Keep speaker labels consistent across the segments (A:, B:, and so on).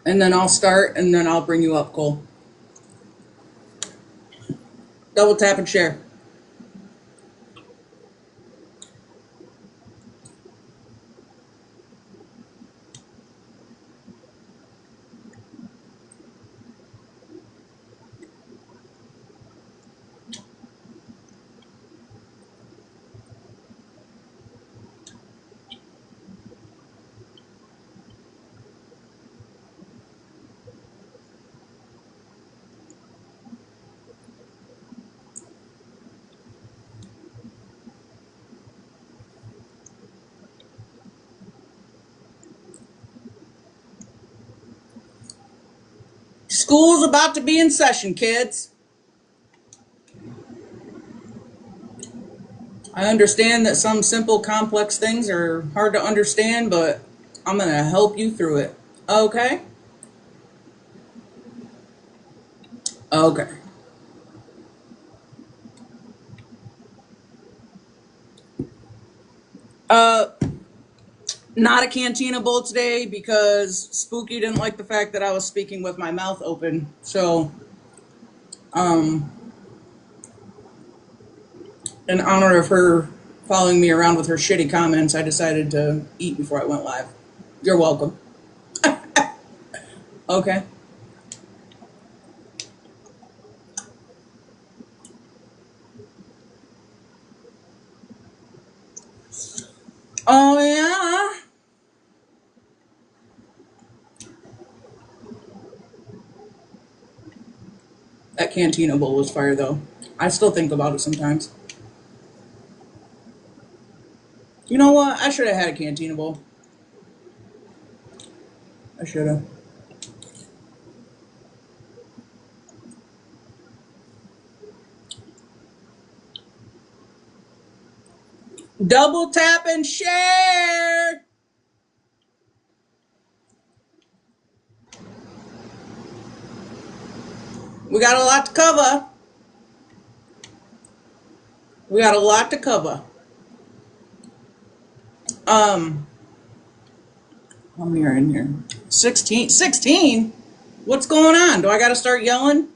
A: And then I'll start and then I'll bring you up, Cole. Double tap and share. School's about to be in session, kids. I understand that some simple, complex things are hard to understand, but I'm going to help you through it. Okay? Okay. Uh, Not a cantina bowl today because Spooky didn't like the fact that I was speaking with my mouth open. So, um, in honor of her following me around with her shitty comments, I decided to eat before I went live. You're welcome. Okay. Oh, yeah. That cantina bowl was fire, though. I still think about it sometimes. You know what? I should have had a cantina bowl. I should have. Double tap and share. We got a lot to cover. We got a lot to cover. Um, how many are in here? 16. 16? What's going on? Do I got to start yelling?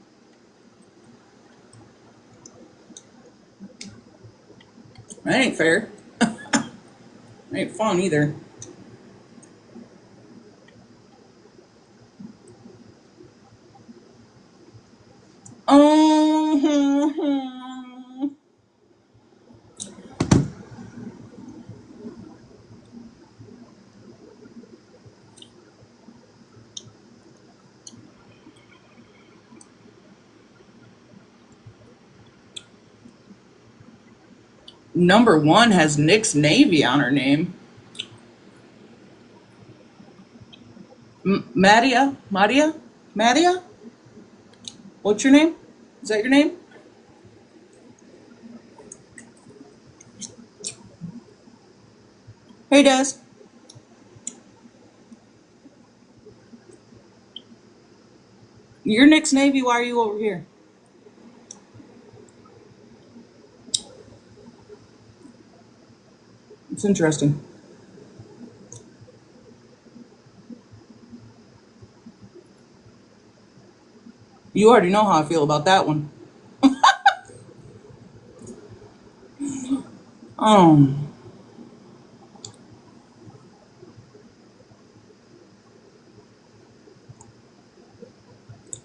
A: That ain't fair. Ain't fun either. Um, Number one has Nick's Navy on her name. Madia? Madia? Madia? What's your name? Is that your name? Hey, Des. You're Nick's Navy. Why are you over here? It's interesting. You already know how I feel about that one. Um,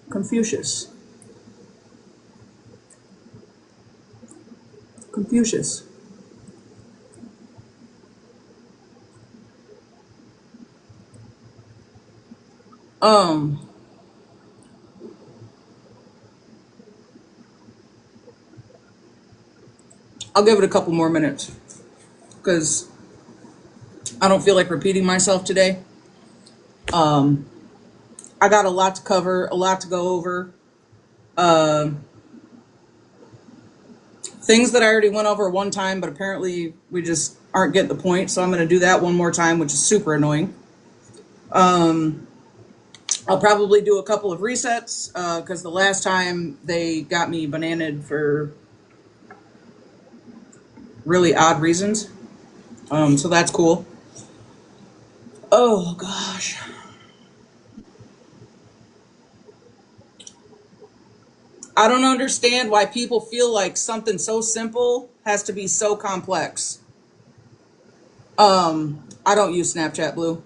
A: Confucius. Confucius. Um, I'll give it a couple more minutes because I don't feel like repeating myself today. Um, I got a lot to cover, a lot to go over. Things that I already went over one time, but apparently we just aren't getting the point. So I'm going to do that one more time, which is super annoying. I'll probably do a couple of resets because the last time they got me bananaed for really odd reasons. So that's cool. Oh gosh. I don't understand why people feel like something so simple has to be so complex. I don't use Snapchat, Blue.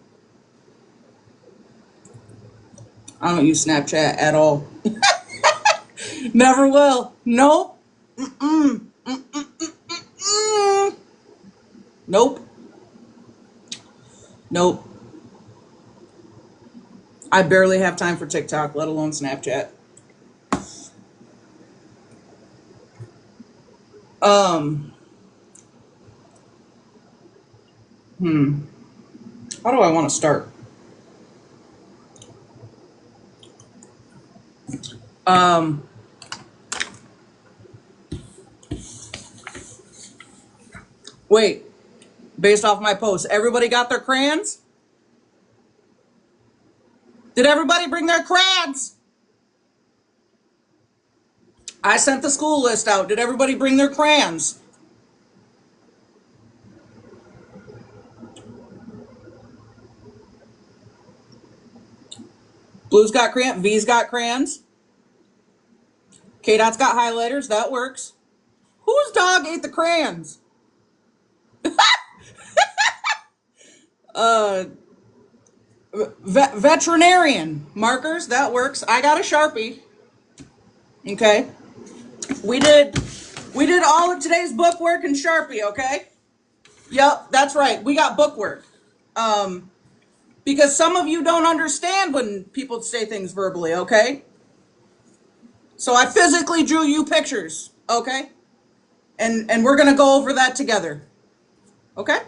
A: I don't use Snapchat at all. Never will. Nope. Mm. Nope. Nope. I barely have time for TikTok, let alone Snapchat. Um, how do I want to start? Um, wait. Based off my post, everybody got their crayons? Did everybody bring their crayons? I sent the school list out. Did everybody bring their crayons? Blue's got crayons. V's got crayons. K Dot's got highlighters. That works. Whose dog ate the crayons? Uh, veterinarian markers. That works. I got a Sharpie. Okay. We did all of today's bookwork and Sharpie. Okay. Yep, that's right. We got bookwork. Because some of you don't understand when people say things verbally. Okay. So I physically drew you pictures. Okay. And we're gonna go over that together. Okay.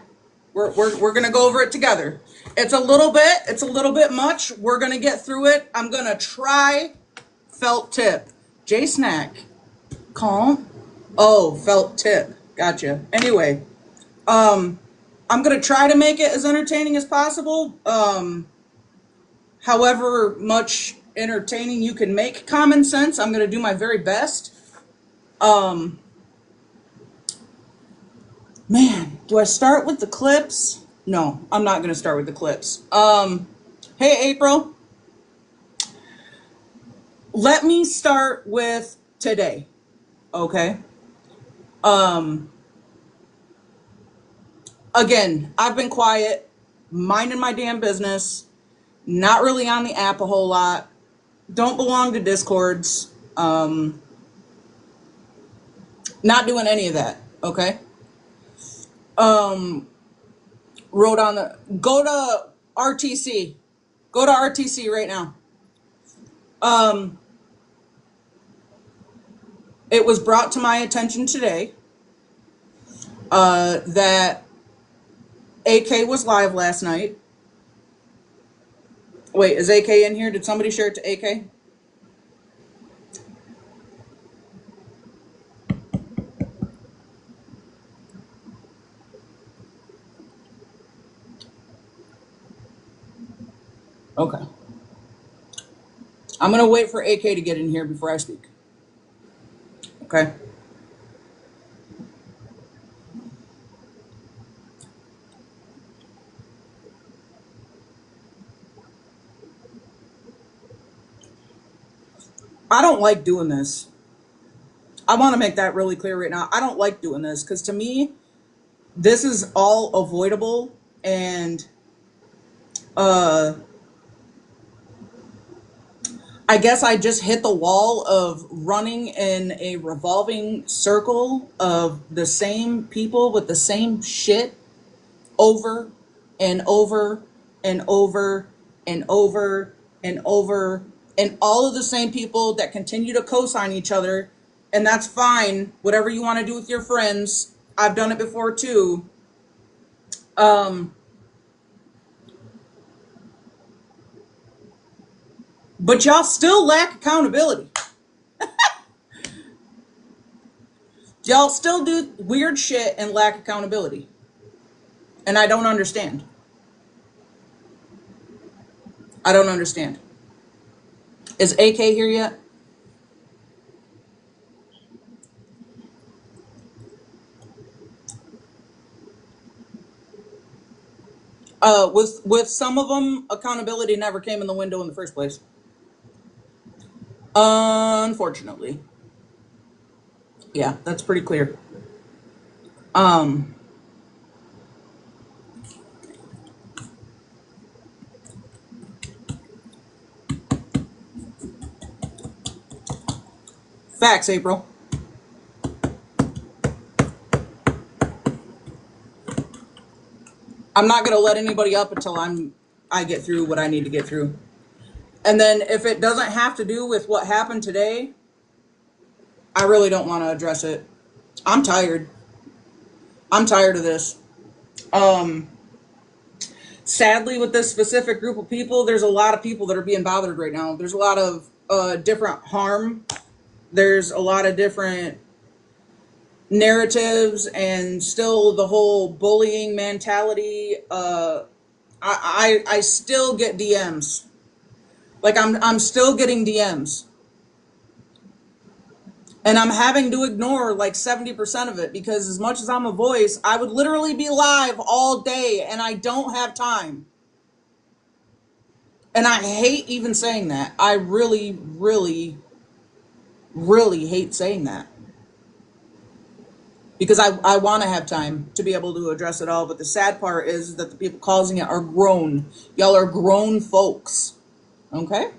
A: We're gonna go over it together. It's a little bit much. We're gonna get through it. I'm gonna try. Felt tip. J Snack. Calm. Oh, felt tip. Gotcha. Anyway, I'm gonna try to make it as entertaining as possible. However much entertaining you can make common sense, I'm gonna do my very best. Man, do I start with the clips? No, I'm not gonna start with the clips. Hey April. Let me start with today. Okay. Again, I've been quiet, minding my damn business, not really on the app a whole lot, don't belong to Discords, not doing any of that, okay? Wrote on the, go to RTC. Go to RTC right now. It was brought to my attention today that AK was live last night. Wait, is AK in here? Did somebody share it to AK? Okay. I'm going to wait for AK to get in here before I speak. Okay. I don't like doing this. I want to make that really clear right now. I don't like doing this because to me, this is all avoidable and I guess I just hit the wall of running in a revolving circle of the same people with the same shit over and over and over and over and over and all of the same people that continue to co-sign each other, and that's fine, whatever you want to do with your friends. I've done it before too. But y'all still lack accountability. Y'all still do weird shit and lack accountability. And I don't understand. I don't understand. Is AK here yet? With some of them, accountability never came in the window in the first place. Unfortunately. Yeah, that's pretty clear. Um, Facts, April. I'm not gonna let anybody up until I get through what I need to get through. And then if it doesn't have to do with what happened today, I really don't want to address it. I'm tired. I'm tired of this. Um, Sadly, with this specific group of people, there's a lot of people that are being bothered right now. There's a lot of different harm. There's a lot of different narratives, and still the whole bullying mentality. I still get DMs. Like I'm still getting DMs. And I'm having to ignore like 70% of it because as much as I'm a voice, I would literally be live all day and I don't have time. And I hate even saying that. I really, really, really hate saying that. Because I want to have time to be able to address it all. But the sad part is that the people causing it are grown. Y'all are grown folks. Okay?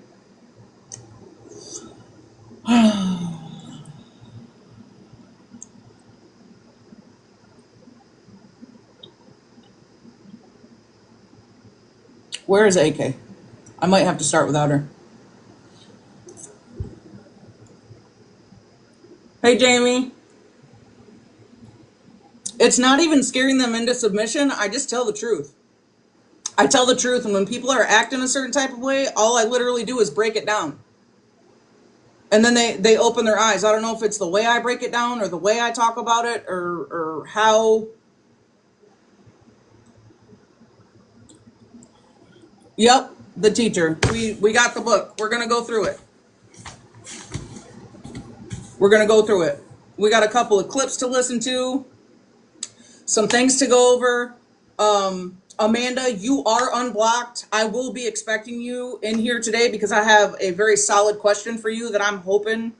A: Where is AK? I might have to start without her. Hey, Jamie. It's not even scaring them into submission. I just tell the truth. I tell the truth, and when people are acting a certain type of way, all I literally do is break it down. And then they open their eyes. I don't know if it's the way I break it down or the way I talk about it or how. Yep, the teacher. We got the book. We're gonna go through it. We're gonna go through it. We got a couple of clips to listen to, some things to go over. Amanda, you are unblocked. I will be expecting you in here today because I have a very solid question for you that I'm hoping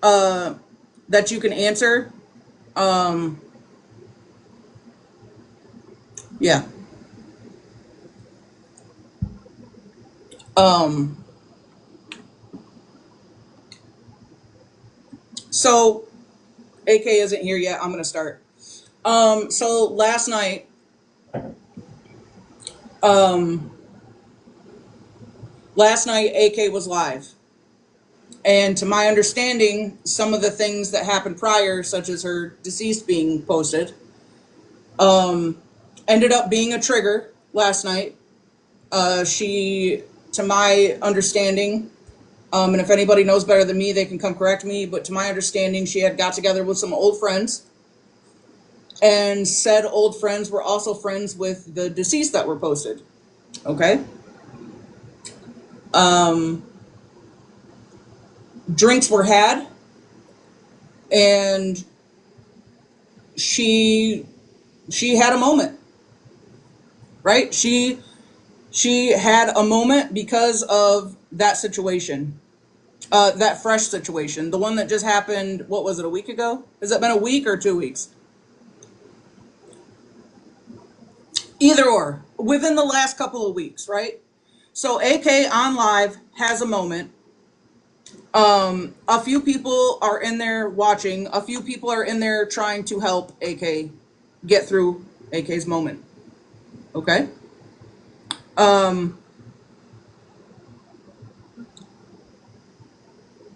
A: that you can answer. Yeah. Um, so AK isn't here yet. I'm gonna start. So um, last night AK was live. And to my understanding, some of the things that happened prior, such as her deceased being posted, ended up being a trigger last night. She, to my understanding, and if anybody knows better than me, they can come correct me, but to my understanding, she had got together with some old friends, and said old friends were also friends with the deceased that were posted. Okay? Drinks were had, and she had a moment, right? She had a moment because of that situation, that fresh situation, the one that just happened. What was it, a week ago? Has it been a week or 2 weeks? Either or, within the last couple of weeks, right? So AK on live has a moment. A few people are in there watching. A few people are in there trying to help AK get through AK's moment. Okay.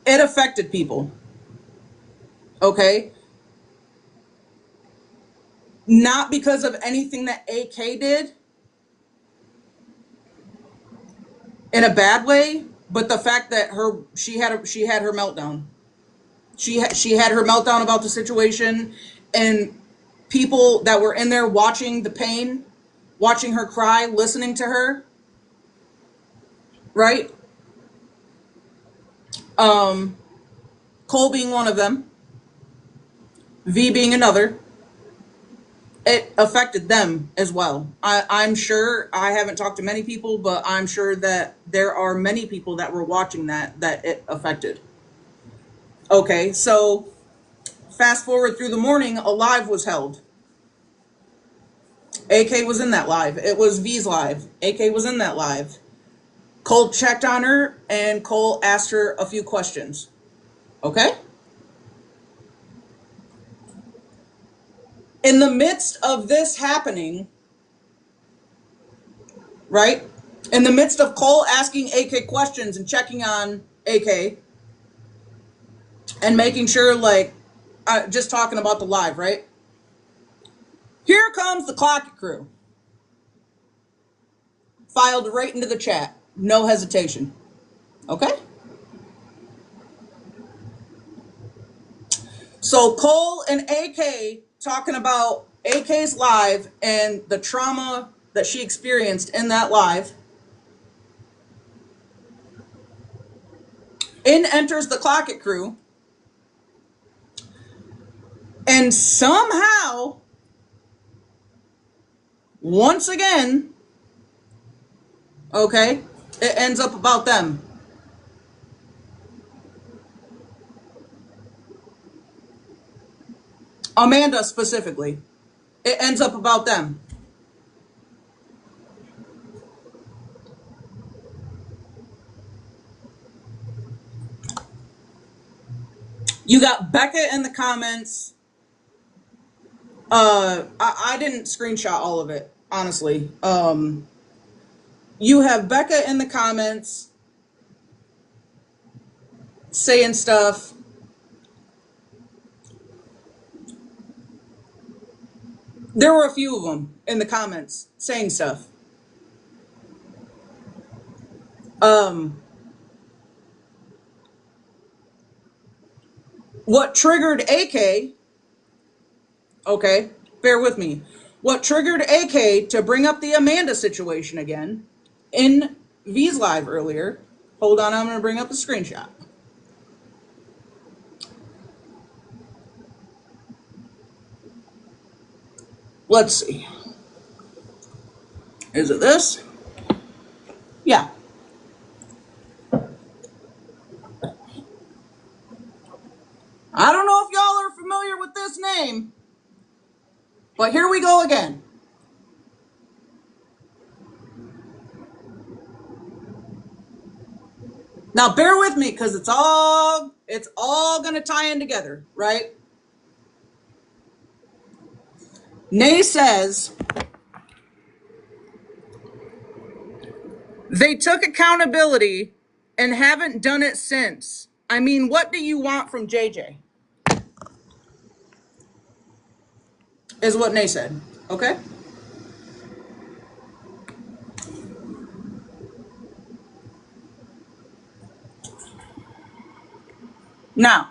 A: It affected people. Okay. Not because of anything that AK did in a bad way, but the fact that she had her meltdown. She had her meltdown about the situation, and people that were in there watching the pain, watching her cry, listening to her, right? Cole being one of them, V being another. It affected them as well. I'm sure, I haven't talked to many people, but I'm sure that there are many people that were watching that it affected. Okay, so Fast forward through the morning, a live was held. AK was in that live. It was V's live. AK was in that live. Cole checked on her, and Cole asked her a few questions. Okay? In the midst of this happening, right? In the midst of Cole asking AK questions and checking on AK and making sure, like, just talking about the live, right? Here comes the Clocket crew. Filed right into the chat. No hesitation. Okay? So Cole and AK talking about AK's live and the trauma that she experienced in that live. In enters the Clocket crew. And somehow, once again, okay, it ends up about them. Amanda specifically. It ends up about them. You got Becca in the comments. I didn't screenshot all of it, honestly. You have Becca in the comments saying stuff. There were a few of them in the comments saying stuff. What triggered AK, okay, bear with me. What triggered AK to bring up the Amanda situation again in V's live earlier, hold on, I'm going to bring up a screenshot. Let's see. Is it this? Yeah. I don't know if y'all are familiar with this name, but here we go again. Now bear with me because it's all going to tie in together, right? Nay says they took accountability and haven't done it since. I mean, what do you want from JJ? Is what Nay said. Okay? Now,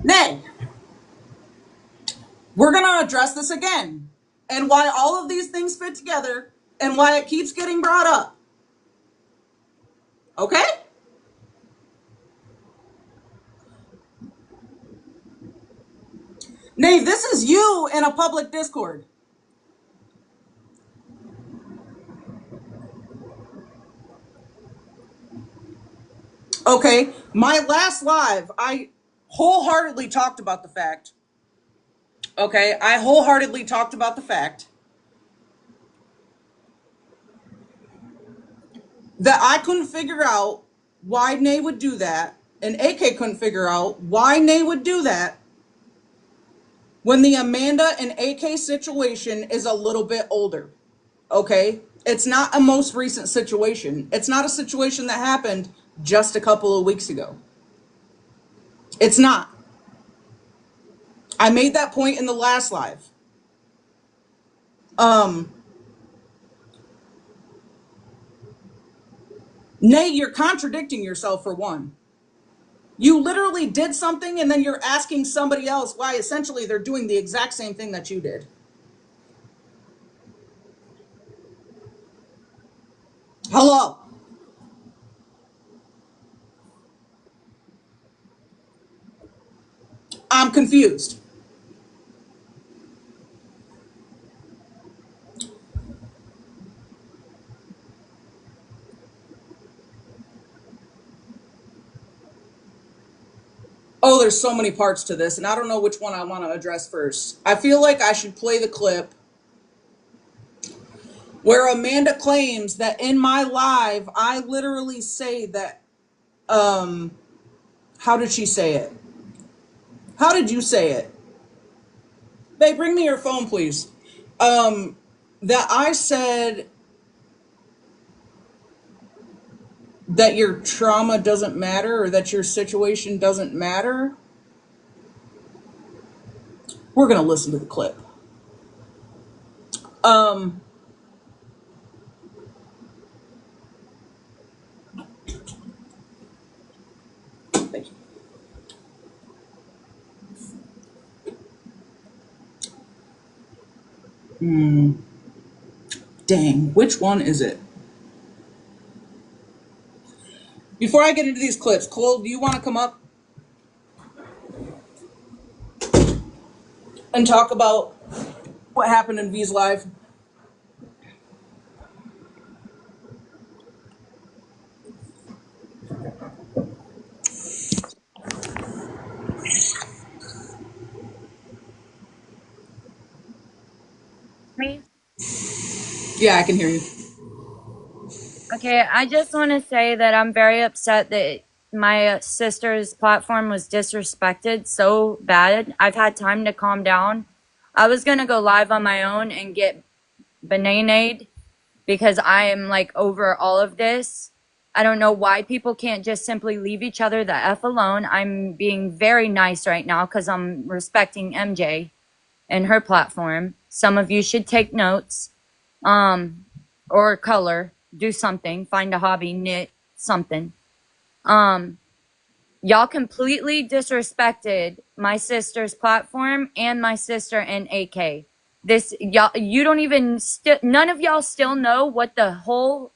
A: Nay, we're going to address this again and why all of these things fit together and why it keeps getting brought up. Okay? Nay, this is you in a public Discord. Okay? My last live, I wholeheartedly talked about the fact. Okay? I wholeheartedly talked about the fact that I couldn't figure out why Nay would do that, and AK couldn't figure out why Nay would do that when the Amanda and AK situation is a little bit older. Okay? It's not a most recent situation. It's not a situation that happened just a couple of weeks ago. It's not. I made that point in the last live. Nay, you're contradicting yourself for one. You literally did something and then you're asking somebody else why essentially they're doing the exact same thing that you did. Hello. I'm confused. Oh, there's so many parts to this, and I don't know which one I want to address first. I feel like I should play the clip where Amanda claims that in my live, I literally say that, how did she say it? How did you say it? Babe, bring me your phone, please. That I said that your trauma doesn't matter or that your situation doesn't matter. We're going to listen to the clip. Um, Thank you. Dang, which one is it? Before I get into these clips, Cole, do you want to come up and talk about what happened in V's live?
B: Me?
A: Yeah, I can hear you.
B: Okay, I just want to say that I'm very upset that my sister's platform was disrespected so bad. I've had time to calm down. I was gonna go live on my own and get bananaed because I am like over all of this. I don't know why people can't just simply leave each other the F alone. I'm being very nice right now because I'm respecting MJ and her platform. Some of you should take notes. Um, or color, do something, find a hobby, knit something. Um, y'all completely disrespected my sister's platform and my sister and AK. This y'all, you don't even none of y'all still know what the whole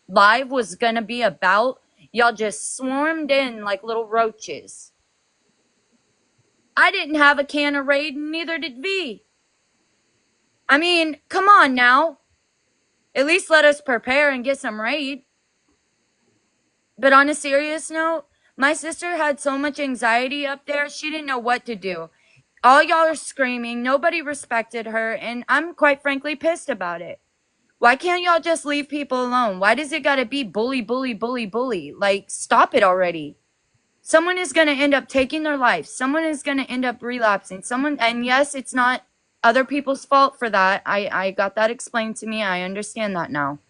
B: live was gonna be about. Y'all just swarmed in like little roaches. I didn't have a can of Raid, and neither did V. I mean, come on now. At least let us prepare and get some Raid. But on a serious note, my sister had so much anxiety up there, she didn't know what to do. All y'all are screaming, nobody respected her, and I'm quite frankly pissed about it. Why can't y'all just leave people alone? Why does it gotta be bully, bully, bully, bully? Like, stop it already. Someone is gonna end up taking their life. Someone is gonna end up relapsing. Someone, and yes, it's not other people's fault for that. I got that explained to me. I understand that now.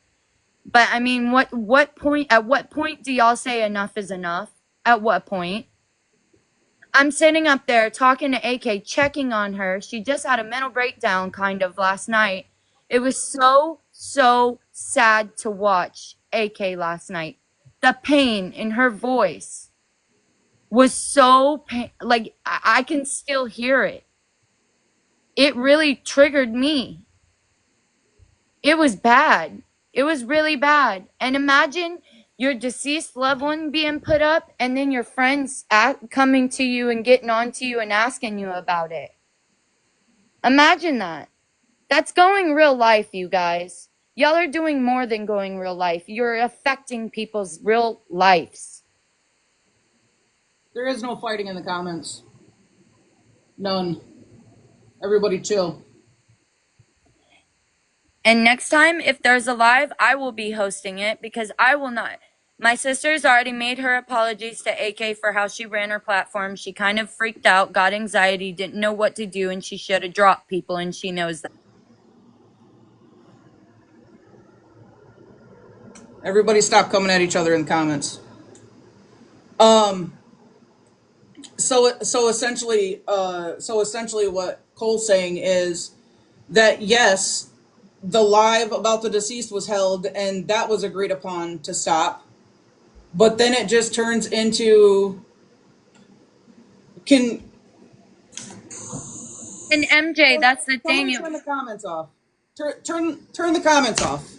B: But I mean, what point? At what point do y'all say enough is enough? At what point? I'm sitting up there talking to AK, checking on her. She just had a mental breakdown, kind of last night. It was so sad to watch AK last night. The pain in her voice was so like I can still hear it. It really triggered me. It was bad. It was really bad. And imagine your deceased loved one being put up and then your friends coming to you and getting on to you and asking you about it. Imagine that. That's going real life, you guys. Y'all are doing more than going real life. You're affecting people's real lives.
A: There is no fighting in the comments. None. Everybody chill.
B: And next time, if there's a live, I will be hosting it because I will not. My sister's already made her apologies to AK for how she ran her platform. She kind of freaked out, got anxiety, didn't know what to do, and she should have dropped people, and she knows that.
A: Everybody stop coming at each other in the comments. Um, so essentially what Cole's saying is that yes, the live about the deceased was held and that was agreed upon to stop, but then it just turns into can
B: And MJ, that's the
A: somebody
B: thing.
A: turn the comments off. Turn the comments off.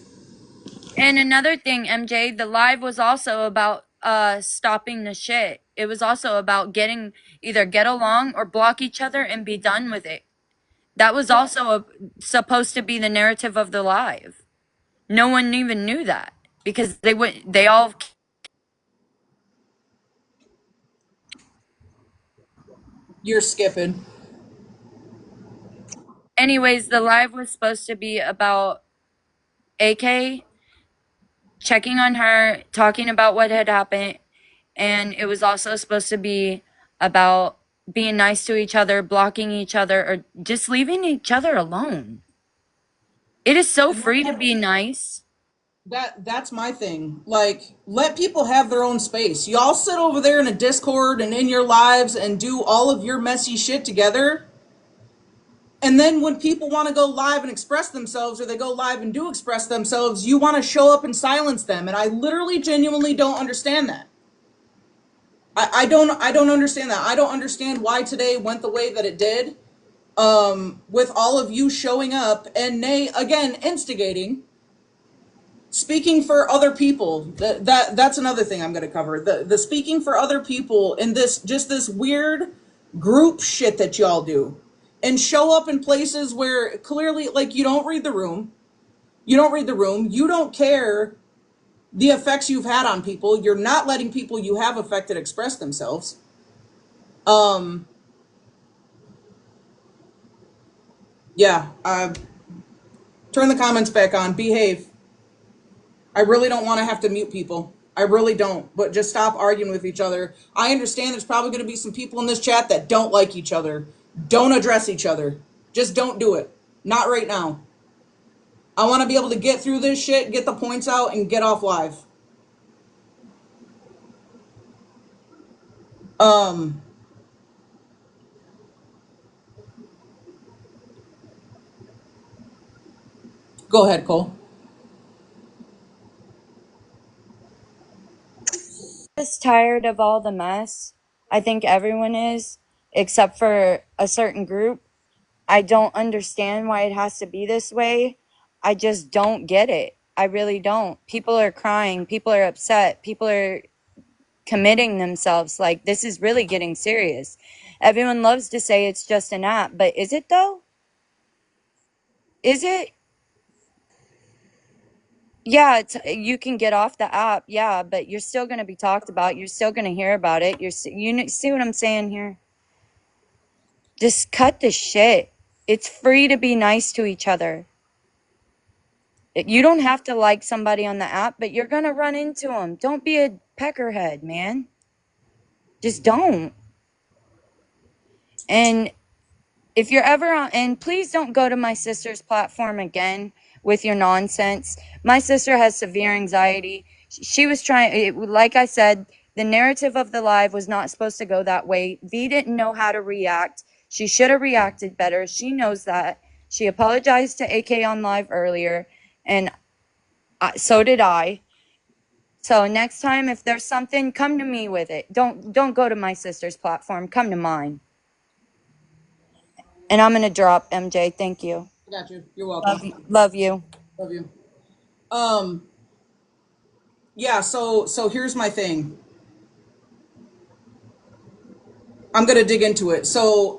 B: And another thing, MJ, the live was also about stopping the shit. It was also about getting either get along or block each other and be done with it. That was also supposed to be the narrative of the live. No one even knew that because they all
A: You're skipping.
B: Anyways, the live was supposed to be about AK checking on her, talking about what had happened, and it was also supposed to be about being nice to each other, blocking each other, or just leaving each other alone. It is so free to be nice.
A: That's my thing. Like, let people have their own space. Y'all sit over there in a Discord and in your lives and do all of your messy shit together. And then when people want to go live and express themselves, or they go live and do express themselves, you want to show up and silence them. And I literally genuinely don't understand that. I don't understand that. I don't understand why today went the way that it did. With all of you showing up and nay again instigating, speaking for other people. That's another thing I'm going to cover. The speaking for other people in this, just this weird group shit that y'all do, and show up in places where clearly, like, you don't read the room. You don't read the room. You don't care the effects you've had on people. You're not letting people you have affected express themselves. Yeah. Turn the comments back on. Behave. I really don't want to have to mute people. I really don't. But just stop arguing with each other. I understand there's probably going to be some people in this chat that don't like each other. Don't address each other. Just don't do it. Not right now. I want to be able to get through this shit, get the points out, and get off live. Go ahead, Cole.
B: Just tired of all the mess. I think everyone is, except for a certain group. I don't understand why it has to be this way. I just don't get it. I really don't. People are crying. People are upset. People are committing themselves. Like, this is really getting serious. Everyone loves to say it's just an app, but is it though? Is it? Yeah, you can get off the app, yeah, but you're still going to be talked about. You're still going to hear about it. See what I'm saying here? Just cut the shit. It's free to be nice to each other. You don't have to like somebody on the app, but you're going to run into them. Don't be a peckerhead, man. Just don't. And if you're ever on, and please don't go to my sister's platform again with your nonsense. My sister has severe anxiety. She was trying, like I said, the narrative of the live was not supposed to go that way. V didn't know how to react. She should have reacted better. She knows that. She apologized to AK on live earlier, and so did I. So next time, if there's something, come to me with it. Don't go to my sister's platform. Come to mine. And I'm gonna drop MJ. Thank you.
A: I got you. You're welcome.
B: Love you.
A: Love you. Um. Yeah. So here's my thing. I'm gonna dig into it. So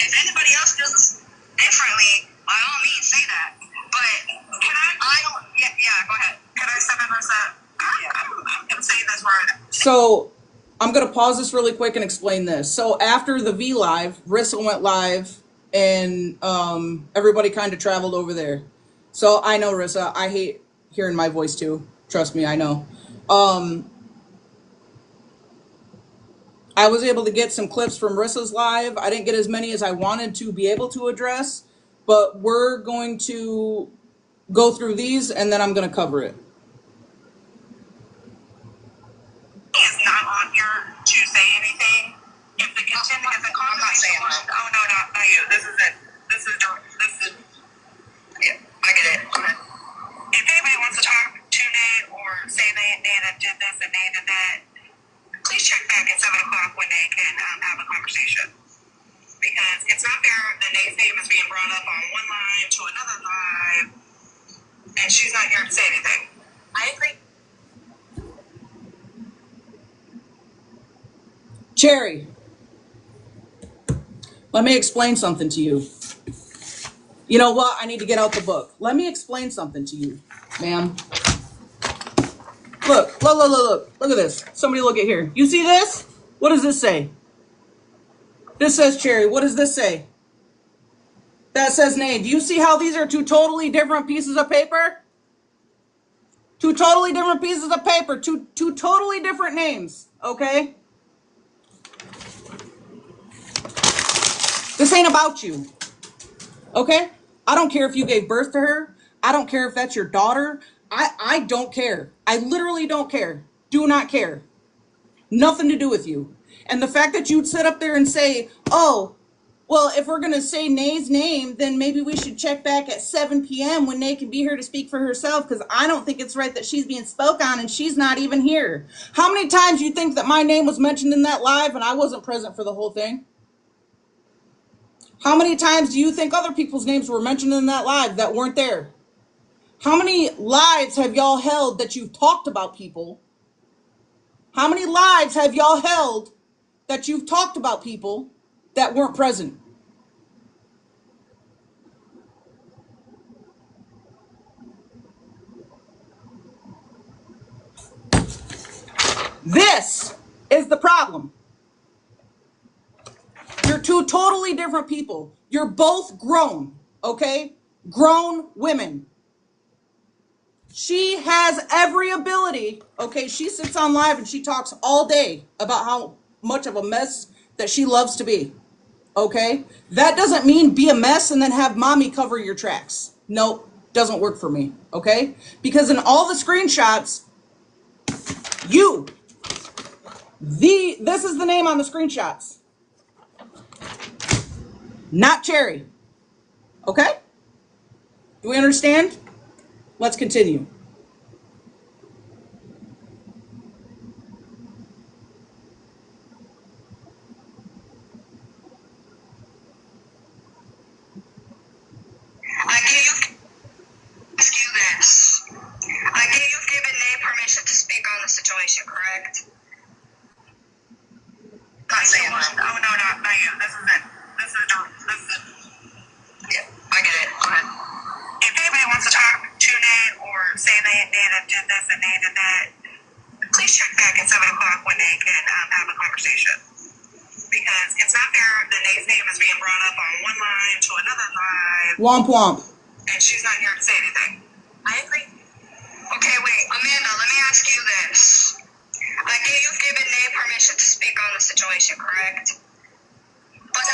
C: If anybody else feels differently, by all means say that. But can I don't. Yeah. Go ahead. Can I step in for a sec? I'm gonna say this word.
A: So I'm going to pause this really quick and explain this. So after the V live, Rissa went live, and everybody kind of traveled over there. So I know, Rissa, I hate hearing my voice too. Trust me, I know. I was able to get some clips from Rissa's live. I didn't get as many as I wanted to be able to address, but we're going to go through these and then I'm going to cover it.
C: Is not on here to say anything. If the content, if the I'm not saying that. Oh no, not you. This is it. This is. Yeah, I get it. Okay. If anybody wants to talk to Nate or say they did this and they did that, please check back at 7 o'clock when they can have a conversation. Because it's not fair that Nate's name is being brought up on one line to another line, and she's not here to say anything. I agree.
A: Cherry, Let me explain something to you. You know what? I need to get out the book. Let me explain something to you, ma'am. Look at this. Somebody look at here. You see this? What does this say? This says cherry. What does this say? That says nay. Do you see how these are two totally different pieces of paper? Two totally different pieces of paper. Two totally different names. Okay? This ain't about you. Okay? I don't care if you gave birth to her. I don't care if that's your daughter. I don't care. I literally don't care. Do not care. Nothing to do with you. And the fact that you'd sit up there and say, oh, well, if we're going to say Nay's name, then maybe we should check back at 7 p.m. when Nay can be here to speak for herself, because I don't think it's right that she's being spoke on and she's not even here. How many times do you think that my name was mentioned in that live and I wasn't present for the whole thing? How many times do you think other people's names were mentioned in that live that weren't there? How many lives have y'all held that you've talked about people? How many lives have y'all held that you've talked about people that weren't present? This is the problem. You're two totally different people. You're both grown, okay? Grown women. She has every ability, okay? She sits on live and she talks all day about how much of a mess that she loves to be, okay? That doesn't mean be a mess and then have mommy cover your tracks. Nope, doesn't work for me, okay? Because in all the screenshots, this is the name on the screenshots. Not Cherry. Okay? Do we understand? Let's continue.
C: I get you. Ask you this. I get you've given Nay permission to speak on the situation, correct? Not saying that. Oh no, not you. This is it. This is. Yeah, I get it. Go ahead. If anybody wants to talk to Nay or say Nay did this and Nay did that, please check back at 7 o'clock when they can have a conversation. Because it's not fair that Nay's name is being brought up on one line to another line.
A: Womp womp.
C: And she's not here to say anything. I agree. Okay, wait, Amanda, let me ask you this. I get you've given Nay permission to speak on the situation, correct? But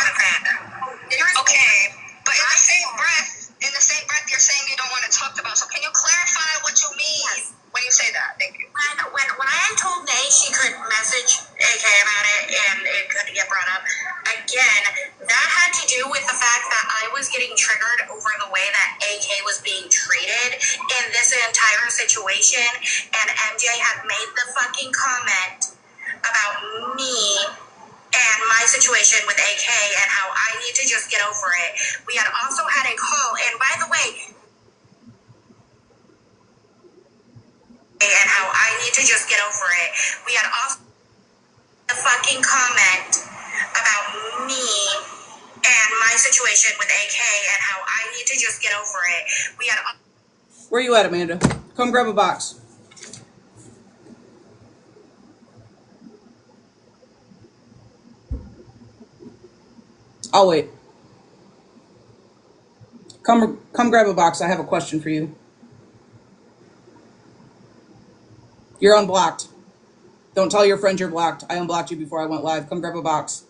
C: okay, but in the same breath, you're saying you don't want to talk about. So can you clarify what you mean when you say that? Thank you. When I told Nay she could message AK about it and it could get brought up again, that had to do with the fact that I was getting triggered over the way that AK was being treated in this entire situation, and MJ had made the fucking comment about me and my situation with AK and how I need to just get over it. We had also had a call, and by the way, and how I need to just get over it. We had also a fucking comment about me and my situation with AK and how I need to just get over it. We had.
A: Where you at, Amanda? Come grab a box. I'll wait. Come grab a box. I have a question for you. You're unblocked. Don't tell your friends you're blocked. I unblocked you before I went live. Come grab a box.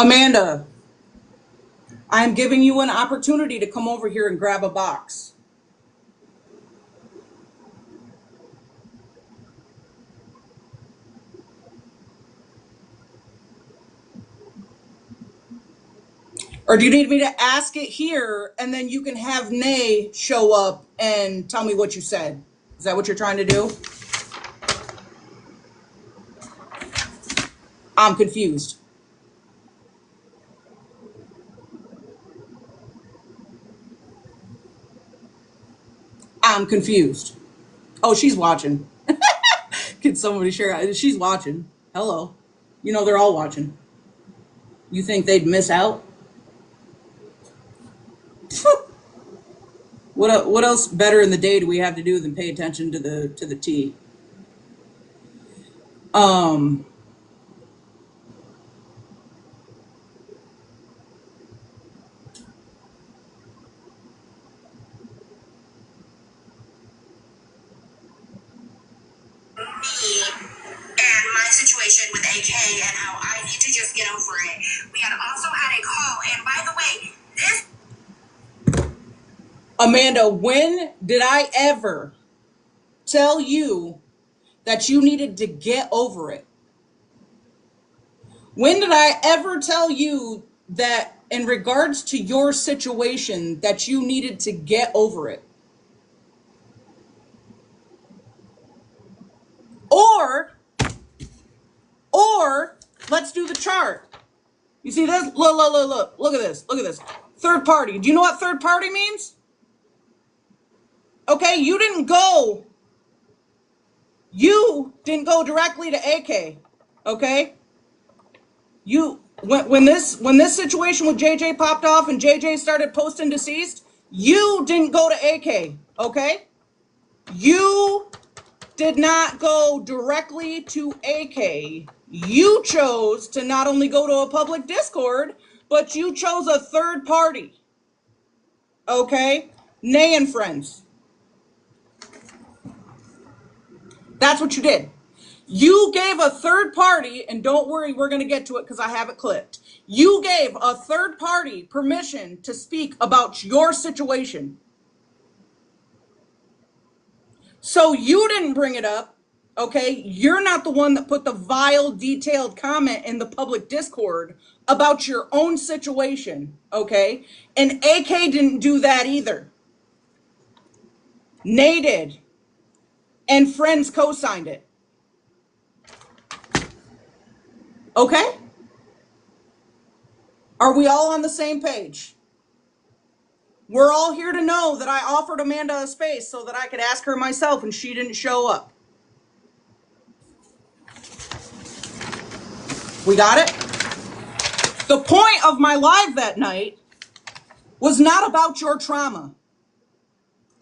A: Amanda, I am giving you an opportunity to come over here and grab a box. Or do you need me to ask it here and then you can have Nay show up and tell me what you said? Is that what you're trying to do? I'm confused. I'm confused. Oh, she's watching. Can somebody share? She's watching. Hello. You know they're all watching. You think they'd miss out? What else better in the day do we have to do than pay attention to the tea? Um
C: Me and my situation with AK and how I need to just get over it. We had also had a call, and by the way, this
A: Amanda, when did I ever tell you that you needed to get over it? When did I ever tell you that in regards to your situation that you needed to get over it? Or let's do the chart. You see this? Look at this. Look at this. Third party. Do you know what third party means? Okay, you didn't go directly to AK. Okay? When this situation with JJ popped off and JJ started posting deceased, you didn't go to AK, okay? You did not go directly to AK. You chose to not only go to a public Discord, but you chose a third party. Okay? Nay and friends. That's what you did. You gave a third party, and don't worry, we're going to get to it because I have it clipped. You gave a third party permission to speak about your situation. So you didn't bring it up, okay? You're not the one that put the vile, detailed comment in the public Discord about your own situation, okay? And AK didn't do that either. Nay did. And friends co-signed it. Okay? Are we all on the same page? We're all here to know that I offered Amanda a space so that I could ask her myself and she didn't show up. We got it? The point of my live that night was not about your trauma.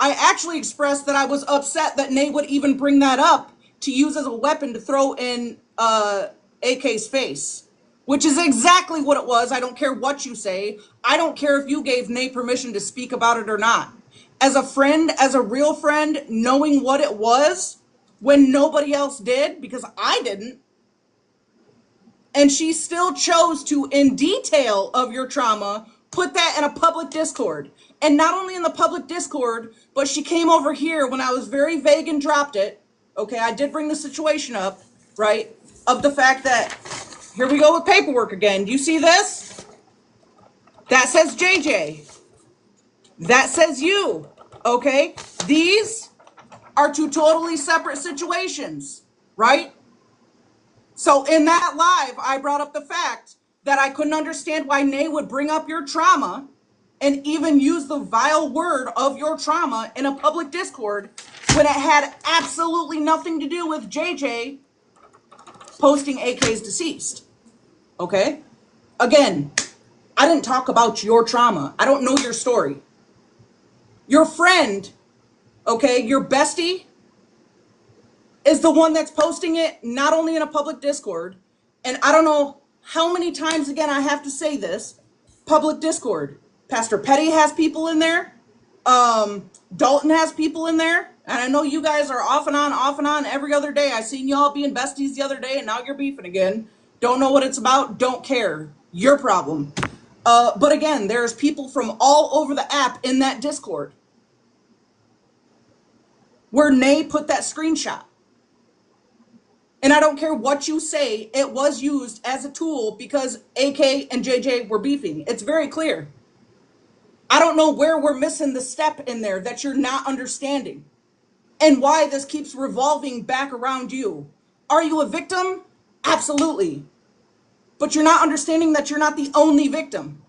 A: I actually expressed that I was upset that Nate would even bring that up to use as a weapon to throw in AK's face, which is exactly what it was. I don't care what you say. I don't care if you gave Nate permission to speak about it or not. As a friend, as a real friend, knowing what it was when nobody else did, because I didn't, and she still chose to, in detail of your trauma, put that in a public Discord. And not only in the public Discord, but she came over here when I was very vague and dropped it. Okay, I did bring the situation up, right? Of the fact that, here we go with paperwork again. Do you see this? That says JJ. That says you. Okay? These are two totally separate situations, right? So in that live, I brought up the fact that I couldn't understand why Nay would bring up your trauma and even use the vile word of your trauma in a public Discord when it had absolutely nothing to do with JJ posting AK's deceased. Okay? Again, I didn't talk about your trauma. I don't know your story. Your friend, okay, your bestie, is the one that's posting it not only in a public Discord, and I don't know how many times again I have to say this, public Discord. Pastor Petty has people in there. Dalton has people in there. And I know you guys are off and on every other day. I seen y'all being besties the other day, and now you're beefing again. Don't know what it's about. Don't care. Your problem. But again, there's people from all over the app in that Discord where Nay put that screenshot. And I don't care what you say, it was used as a tool because AK and JJ were beefing. It's very clear. I don't know where we're missing the step in there that you're not understanding and why this keeps revolving back around you. Are you a victim? Absolutely. But you're not understanding that you're not the only victim.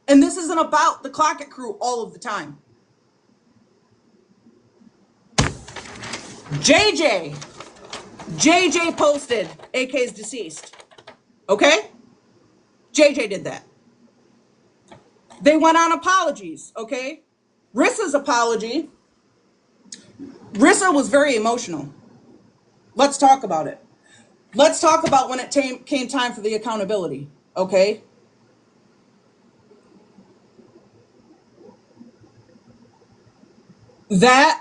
A: And this isn't about the Clock It crew all of the time. JJ posted AK's deceased. Okay? JJ did that. They went on apologies, okay? Rissa's apology. Rissa was very emotional. Let's talk about it. Let's talk about when it came time for the accountability, okay? That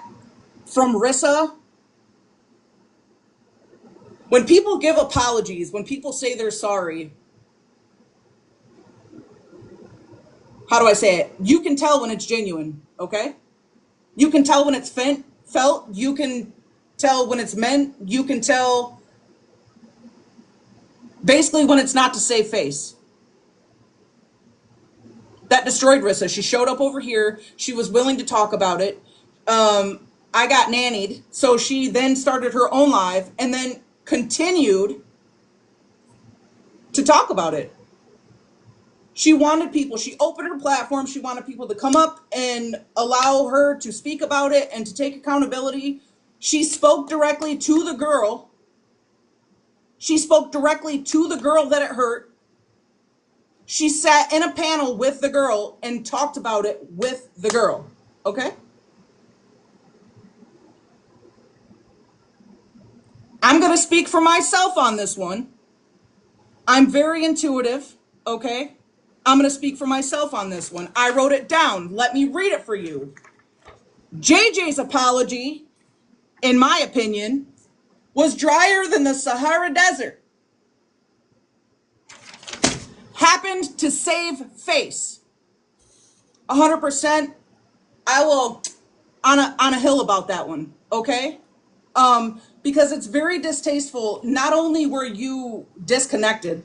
A: from Rissa, when people give apologies, when people say they're sorry, how do I say it? You can tell when it's genuine, okay? You can tell when it's felt. You can tell when it's meant. You can tell basically when it's not to save face. That destroyed Rissa. She showed up over here. She was willing to talk about it. I got nannied. So she then started her own live and then continued to talk about it. She wanted people, she opened her platform, she wanted people to come up and allow her to speak about it and to take accountability. She spoke directly to the girl. She spoke directly to the girl that it hurt. She sat in a panel with the girl and talked about it with the girl, okay? I'm gonna speak for myself on this one. I'm very intuitive, okay? I'm going to speak for myself on this one. I wrote it down. Let me read it for you. JJ's apology, in my opinion, was drier than the Sahara Desert. Happened to save face. 100%. I will on a hill about that one, okay? Because it's very distasteful. Not only were you disconnected,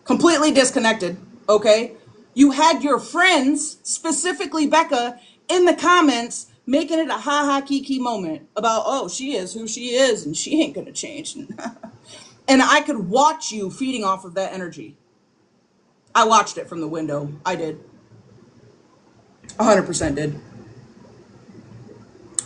A: completely disconnected, okay? You had your friends, specifically Becca, in the comments making it a ha-ha kiki moment about, oh, she is who she is and she ain't gonna change. And I could watch you feeding off of that energy. I watched it from the window. I did. 100% did.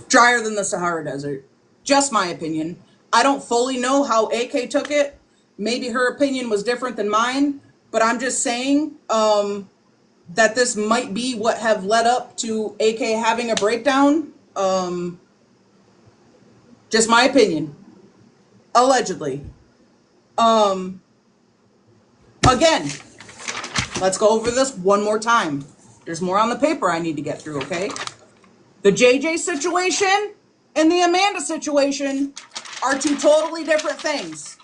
A: Drier than the Sahara Desert. Just my opinion. I don't fully know how AK took it. Maybe her opinion was different than mine, but I'm just saying that this might be what have led up to AK having a breakdown. Just my opinion. Allegedly. Again, let's go over this one more time. There's more on the paper I need to get through, okay? The JJ situation and the Amanda situation are two totally different things.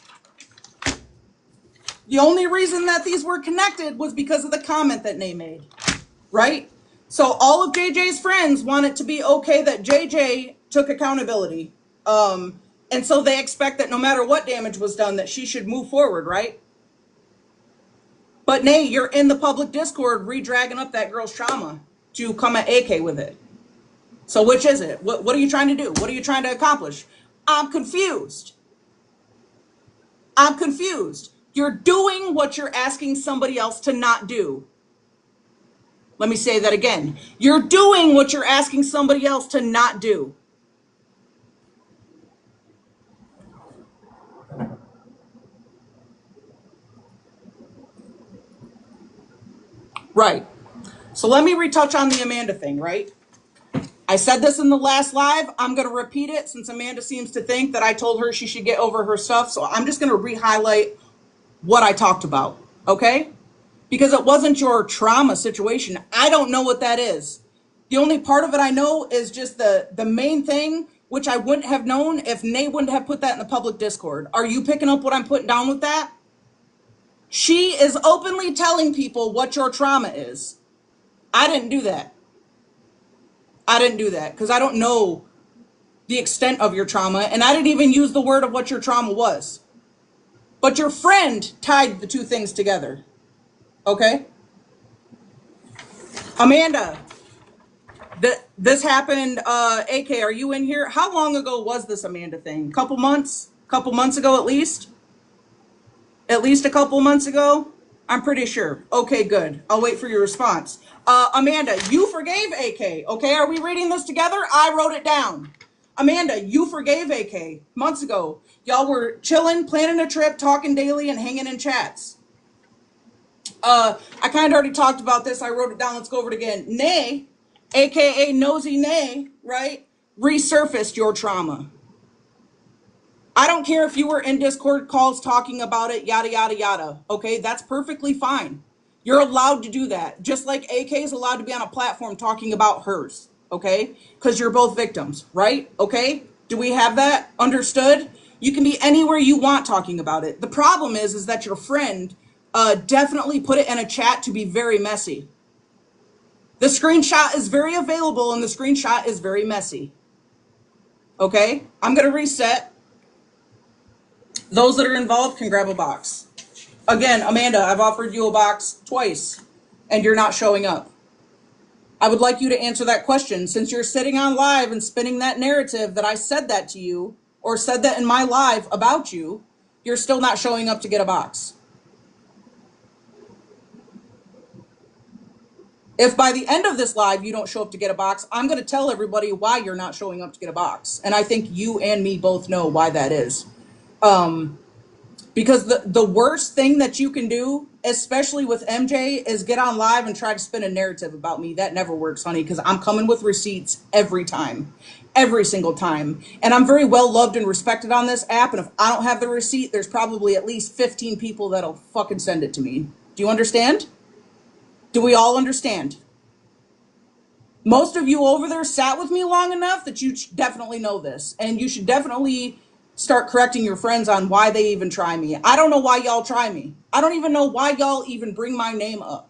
A: The only reason that these were connected was because of the comment that Nay made, right? So all of JJ's friends want it to be okay that JJ took accountability. And so they expect that no matter what damage was done, that she should move forward, right? But Nay, you're in the public Discord re-dragging up that girl's trauma to come at AK with it. So which is it? What are you trying to do? What are you trying to accomplish? I'm confused. I'm confused. You're doing what you're asking somebody else to not do. Let me say that again. You're doing what you're asking somebody else to not do. Right. So let me retouch on the Amanda thing, right? I said this in the last live. I'm going to repeat it since Amanda seems to think that I told her she should get over her stuff. So I'm just going to re-highlight what I talked about, okay? Because it wasn't your trauma situation. I don't know what that is. The only part of it I know is just the main thing, which I wouldn't have known if Nate wouldn't have put that in the public Discord. Are you picking up what I'm putting down with that? She is openly telling people what your trauma is. I didn't do that. I didn't do that because I don't know the extent of your trauma, and I didn't even use the word of what your trauma was. But your friend tied the two things together. Okay? Amanda, this happened, AK, are you in here? How long ago was this Amanda thing? Couple months? Couple months ago at least? At least a couple months ago? I'm pretty sure. Okay, good. I'll wait for your response. Amanda, you forgave AK. Okay, are we reading this together? I wrote it down. Amanda, you forgave AK months ago. Y'all were chilling, planning a trip, talking daily, and hanging in chats. I kind of already talked about this. I wrote it down. Let's go over it again. Nay, aka Nosy Nay, right? Resurfaced your trauma. I don't care if you were in Discord calls talking about it, yada, yada, yada. Okay, that's perfectly fine. You're allowed to do that. Just like AK is allowed to be on a platform talking about hers. Okay, because you're both victims, right? Okay, do we have that understood? You can be anywhere you want talking about it. The problem is that your friend definitely put it in a chat to be very messy. The screenshot is very available and the screenshot is very messy. Okay, I'm going to reset. Those that are involved can grab a box. Again, Amanda, I've offered you a box twice and you're not showing up. I would like you to answer that question. Since you're sitting on live and spinning that narrative that I said that to you or said that in my live about you, you're still not showing up to get a box. If by the end of this live you don't show up to get a box, I'm going to tell everybody why you're not showing up to get a box. And I think you and me both know why that is. Because the worst thing that you can do, especially with MJ, is get on live and try to spin a narrative about me. That never works, honey, because I'm coming with receipts every time. Every single time. And I'm very well loved and respected on this app, and if I don't have the receipt, there's probably at least 15 people that'll fucking send it to me. Do you understand? Do we all understand? Most of you over there sat with me long enough that you definitely know this, and you should definitely start correcting your friends on why they even try me. I don't know why y'all try me. I don't even know why y'all even bring my name up.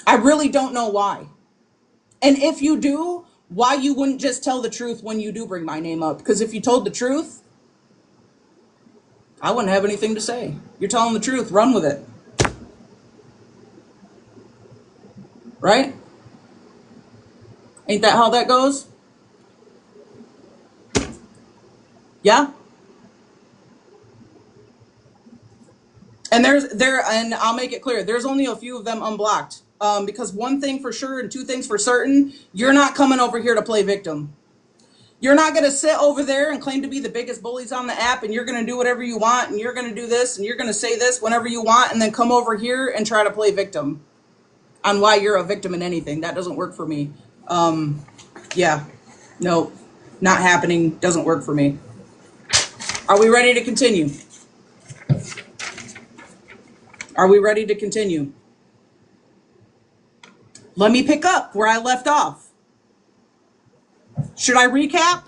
A: I really don't know why. And if you do, why you wouldn't just tell the truth when you do bring my name up? Because if you told the truth, I wouldn't have anything to say. You're telling the truth, run with it. Right? Ain't that how that goes? Yeah? And and I'll make it clear, there's only a few of them unblocked. Because one thing for sure and two things for certain, you're not coming over here to play victim. You're not going to sit over there and claim to be the biggest bullies on the app and you're going to do whatever you want and you're going to do this and you're going to say this whenever you want and then come over here and try to play victim on why you're a victim in anything. That doesn't work for me. Yeah, no, not happening. Doesn't work for me. Are we ready to continue? Are we ready to continue? Let me pick up where I left off. Should I recap?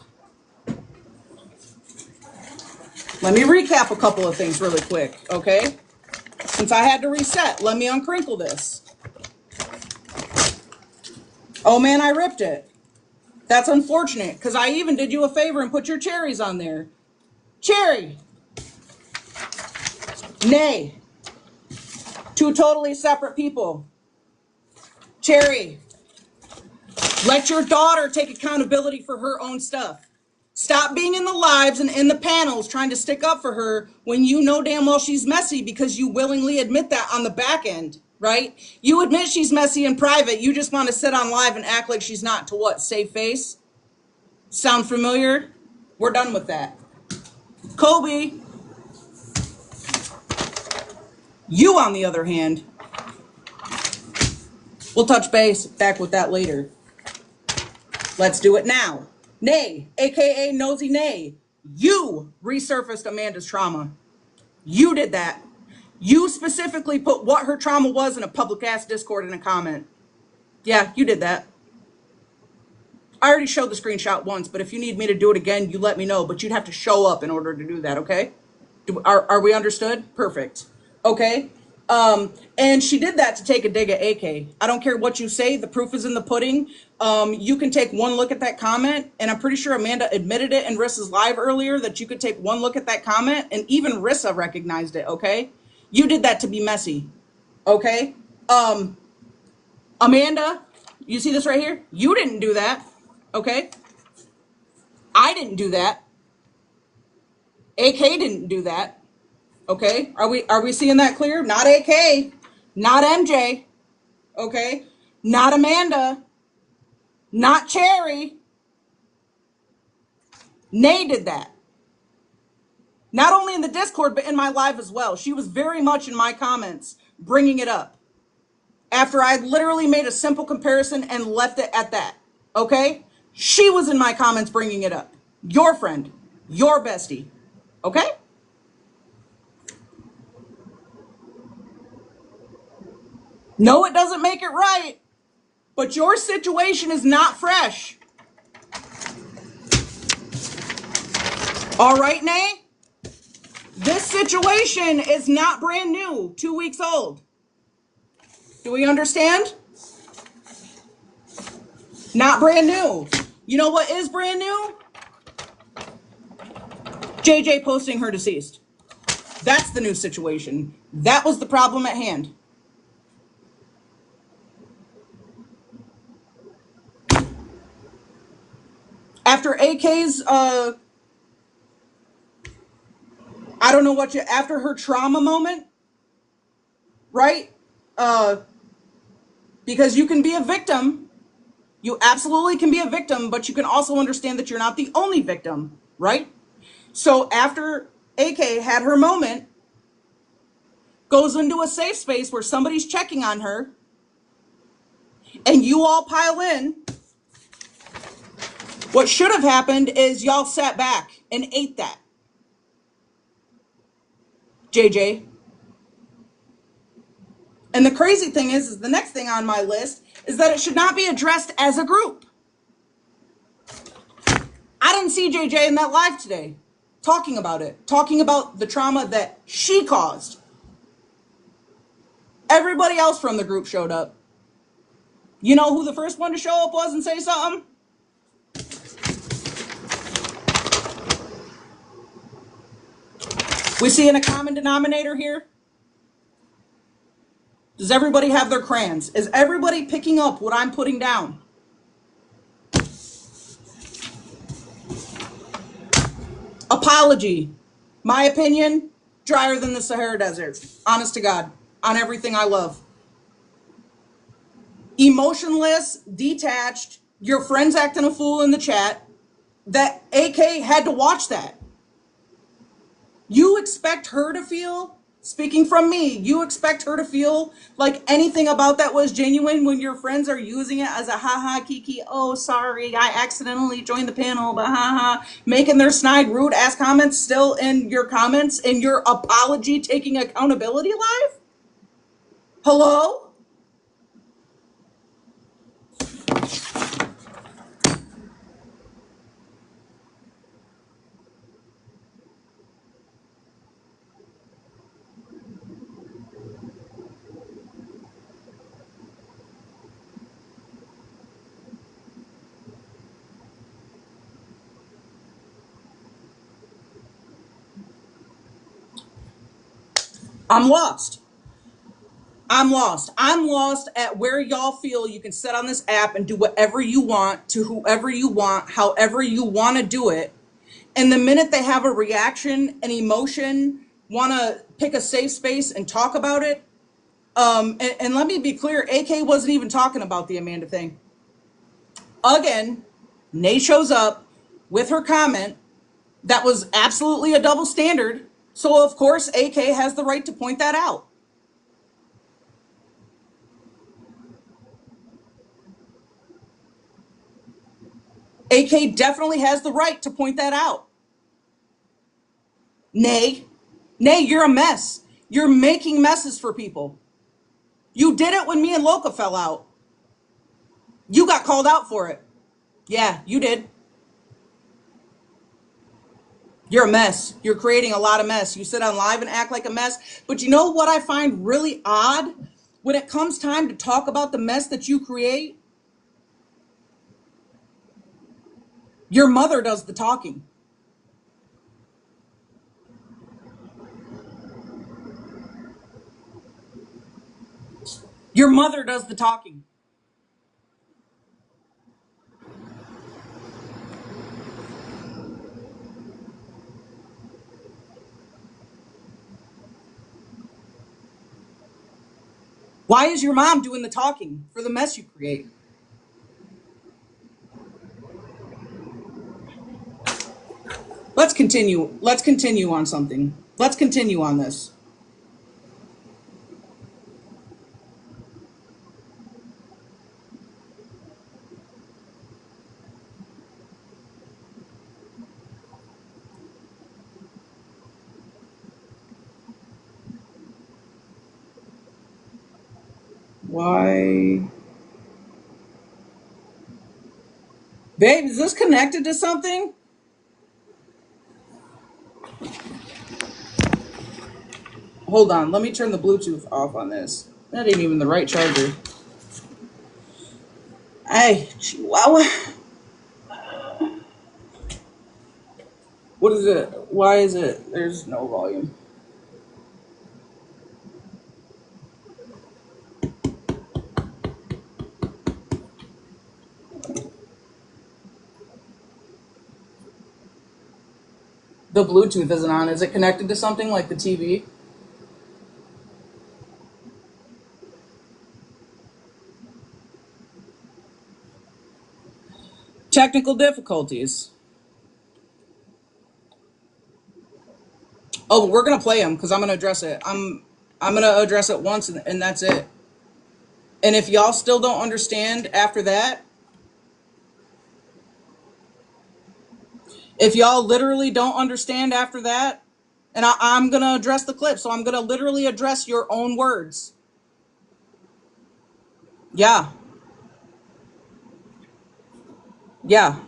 A: Let me recap a couple of things really quick, okay? Since I had to reset, let me uncrinkle this. Oh man, I ripped it. That's unfortunate, because I even did you a favor and put your cherries on there. Cherry. Nay. Two totally separate people. Cherry. Let your daughter take accountability for her own stuff. Stop being in the lives and in the panels trying to stick up for her when you know damn well she's messy because you willingly admit that on the back end, right? You admit she's messy in private. You just want to sit on live and act like she's not to what? Save face? Sound familiar? We're done with that. Kobe. You, on the other hand, we'll touch base back with that later. Let's do it now. Nay, aka Nosy Nay, you resurfaced Amanda's trauma. You did that. You specifically put what her trauma was in a public ass Discord in a comment. Yeah, you did that. I already showed the screenshot once, but if you need me to do it again, you let me know. But you'd have to show up in order to do that, okay? Are we understood? Perfect. Okay. And she did that to take a dig at AK. I don't care what you say. The proof is in the pudding. You can take one look at that comment, and I'm pretty sure Amanda admitted it in Rissa's live earlier that you could take one look at that comment, and even Rissa recognized it. Okay. You did that to be messy. Okay. Amanda, you see this right here? You didn't do that. Okay. I didn't do that. AK didn't do that. Okay, are we seeing that clear? Not AK, not MJ, okay, not Amanda, not Cherry. Nay did that. Not only in the Discord, but in my live as well. She was very much in my comments bringing it up after I literally made a simple comparison and left it at that. Okay, she was in my comments bringing it up. Your friend, your bestie. Okay. No, it doesn't make it right, but your situation is not fresh. All right, Nay? This situation is not brand new, 2 weeks old. Do we understand? Not brand new. You know what is brand new? JJ posting her deceased. That's the new situation. That was the problem at hand. After AK's, I don't know what after her trauma moment, right? Because you can be a victim. You absolutely can be a victim, but you can also understand that you're not the only victim, right? So after AK had her moment, goes into a safe space where somebody's checking on her, and you all pile in, what should have happened is y'all sat back and ate that. JJ. And the crazy thing is the next thing on my list is that it should not be addressed as a group. I didn't see JJ in that live today talking about it, talking about the trauma that she caused. Everybody else from the group showed up. You know who the first one to show up was and say something? We seeing a common denominator here? Does everybody have their crayons? Is everybody picking up what I'm putting down? Apology. My opinion, drier than the Sahara Desert. Honest to God. On everything I love. Emotionless, detached, your friends acting a fool in the chat. That AK had to watch that. You expect her to feel, speaking from me, you expect her to feel like anything about that was genuine when your friends are using it as a haha kiki, oh sorry, I accidentally joined the panel, but haha, making their snide rude ass comments still in your comments, in your apology taking accountability live? Hello? I'm lost. I'm lost. I'm lost at where y'all feel you can sit on this app and do whatever you want to whoever you want, however you want to do it. And the minute they have a reaction, an emotion, want to pick a safe space and talk about it. And let me be clear, AK wasn't even talking about the Amanda thing. Again, Nay shows up with her comment that was absolutely a double standard. So of course, AK has the right to point that out. AK definitely has the right to point that out. Nay, you're a mess. You're making messes for people. You did it when me and Loca fell out. You got called out for it. Yeah, you did. You're a mess. You're creating a lot of mess. You sit on live and act like a mess. But you know what I find really odd? When it comes time to talk about the mess that you create, your mother does the talking. Your mother does the talking. Why is your mom doing the talking for the mess you create? Let's continue. Let's continue on something. Let's continue on this. Why? Babe, is this connected to something? Hold on, let me turn the Bluetooth off on this. That ain't even the right charger. Hey, Chihuahua. What is it? Why is it? There's no volume. The Bluetooth isn't on. Is it connected to something like the TV? Technical difficulties. Oh, we're gonna play them because I'm gonna address it. I'm gonna address it once and that's it. And if y'all still don't understand after that, if y'all literally don't understand after that, and I'm gonna address the clip, so I'm gonna literally address your own words. Yeah, yeah,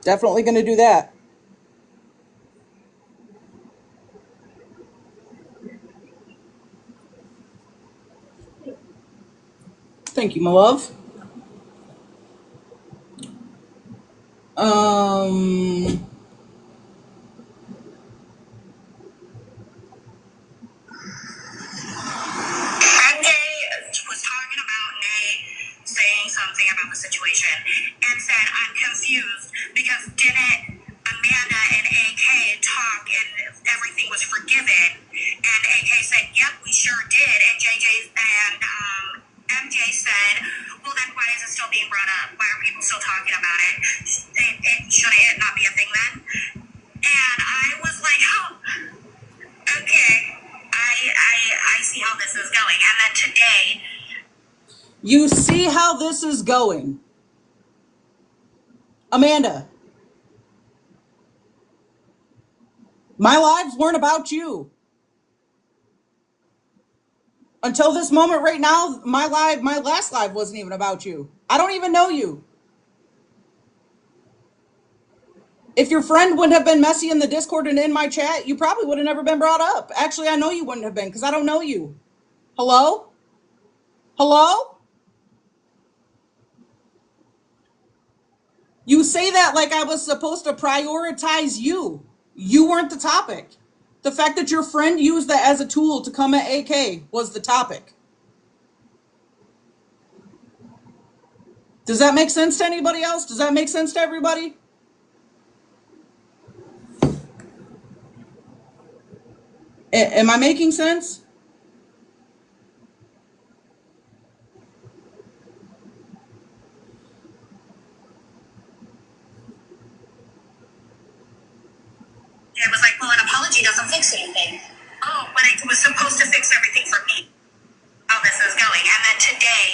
A: definitely gonna do that. Thank you, my love. Um,
C: MJ was talking about Nay saying something about the situation and said, I'm confused because didn't Amanda and AK talk and everything was forgiven? And AK said, yep, we sure did. And MJ said, well, then why is it still being brought up? Why are people still talking about it? Shouldn't it not be a thing then? And I was like, oh, okay. I see how this is going. And then today,
A: you see how this is going, Amanda. My lives weren't about you. Until this moment right now, my last live wasn't even about you. I don't even know you. If your friend wouldn't have been messy in the Discord and in my chat, you probably would have never been brought up. Actually, I know you wouldn't have been because I don't know you. Hello? Hello? You say that like I was supposed to prioritize you. You weren't the topic. The fact that your friend used that as a tool to come at AK was the topic. Does that make sense to anybody else? Does that make sense to everybody? Am I making sense?
C: it was like, well, an apology doesn't fix anything. Oh, but it was supposed to fix everything for me. How this is going. And then today,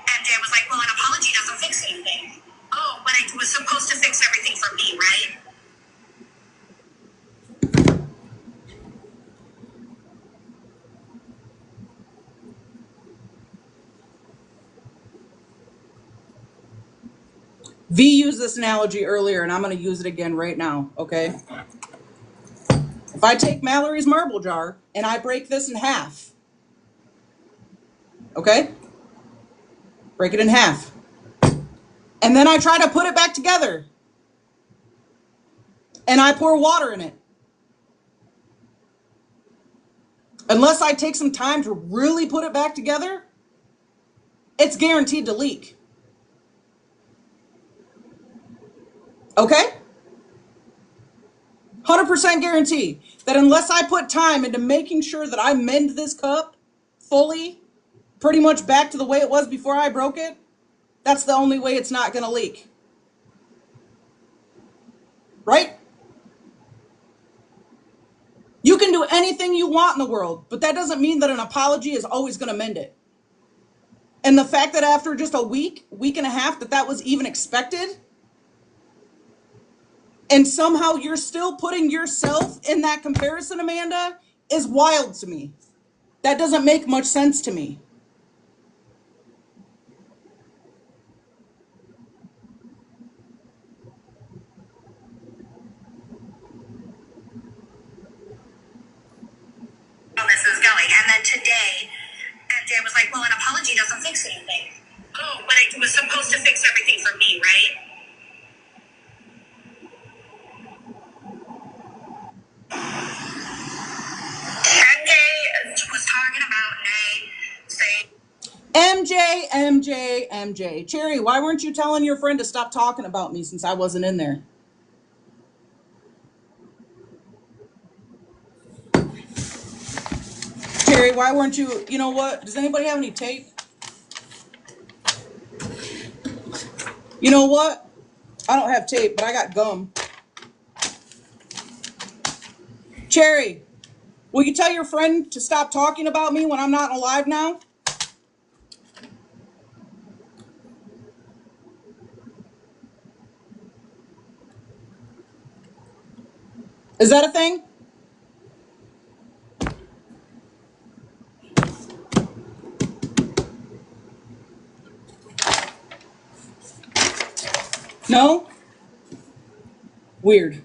C: MJ was like, well, an apology doesn't fix anything. Oh, but it was supposed to fix everything for me, right?
A: V used this analogy earlier, and I'm going to use it again right now, okay? If I take Mallory's marble jar and I break this in half, okay? Break it in half. And then I try to put it back together. And I pour water in it. Unless I take some time to really put it back together, it's guaranteed to leak. Okay? 100% guarantee that unless I put time into making sure that I mend this cup fully, pretty much back to the way it was before I broke it, that's the only way it's not going to leak. Right? You can do anything you want in the world, but that doesn't mean that an apology is always going to mend it. And the fact that after just a week and a half, that was even expected, and somehow you're still putting yourself in that comparison, Amanda, is wild to me. That doesn't make much sense to me.
C: This is going. And then today, MJ was like, well, an apology doesn't fix anything. Oh, but it was supposed to fix everything for me, right? MJ was talking about Nay saying,
A: MJ. Cherry, why weren't you telling your friend to stop talking about me since I wasn't in there? Cherry, why weren't you, you know what? Does anybody have any tape? You know what? I don't have tape, but I got gum. Cherry, will you tell your friend to stop talking about me when I'm not alive now? Is that a thing? No? Weird.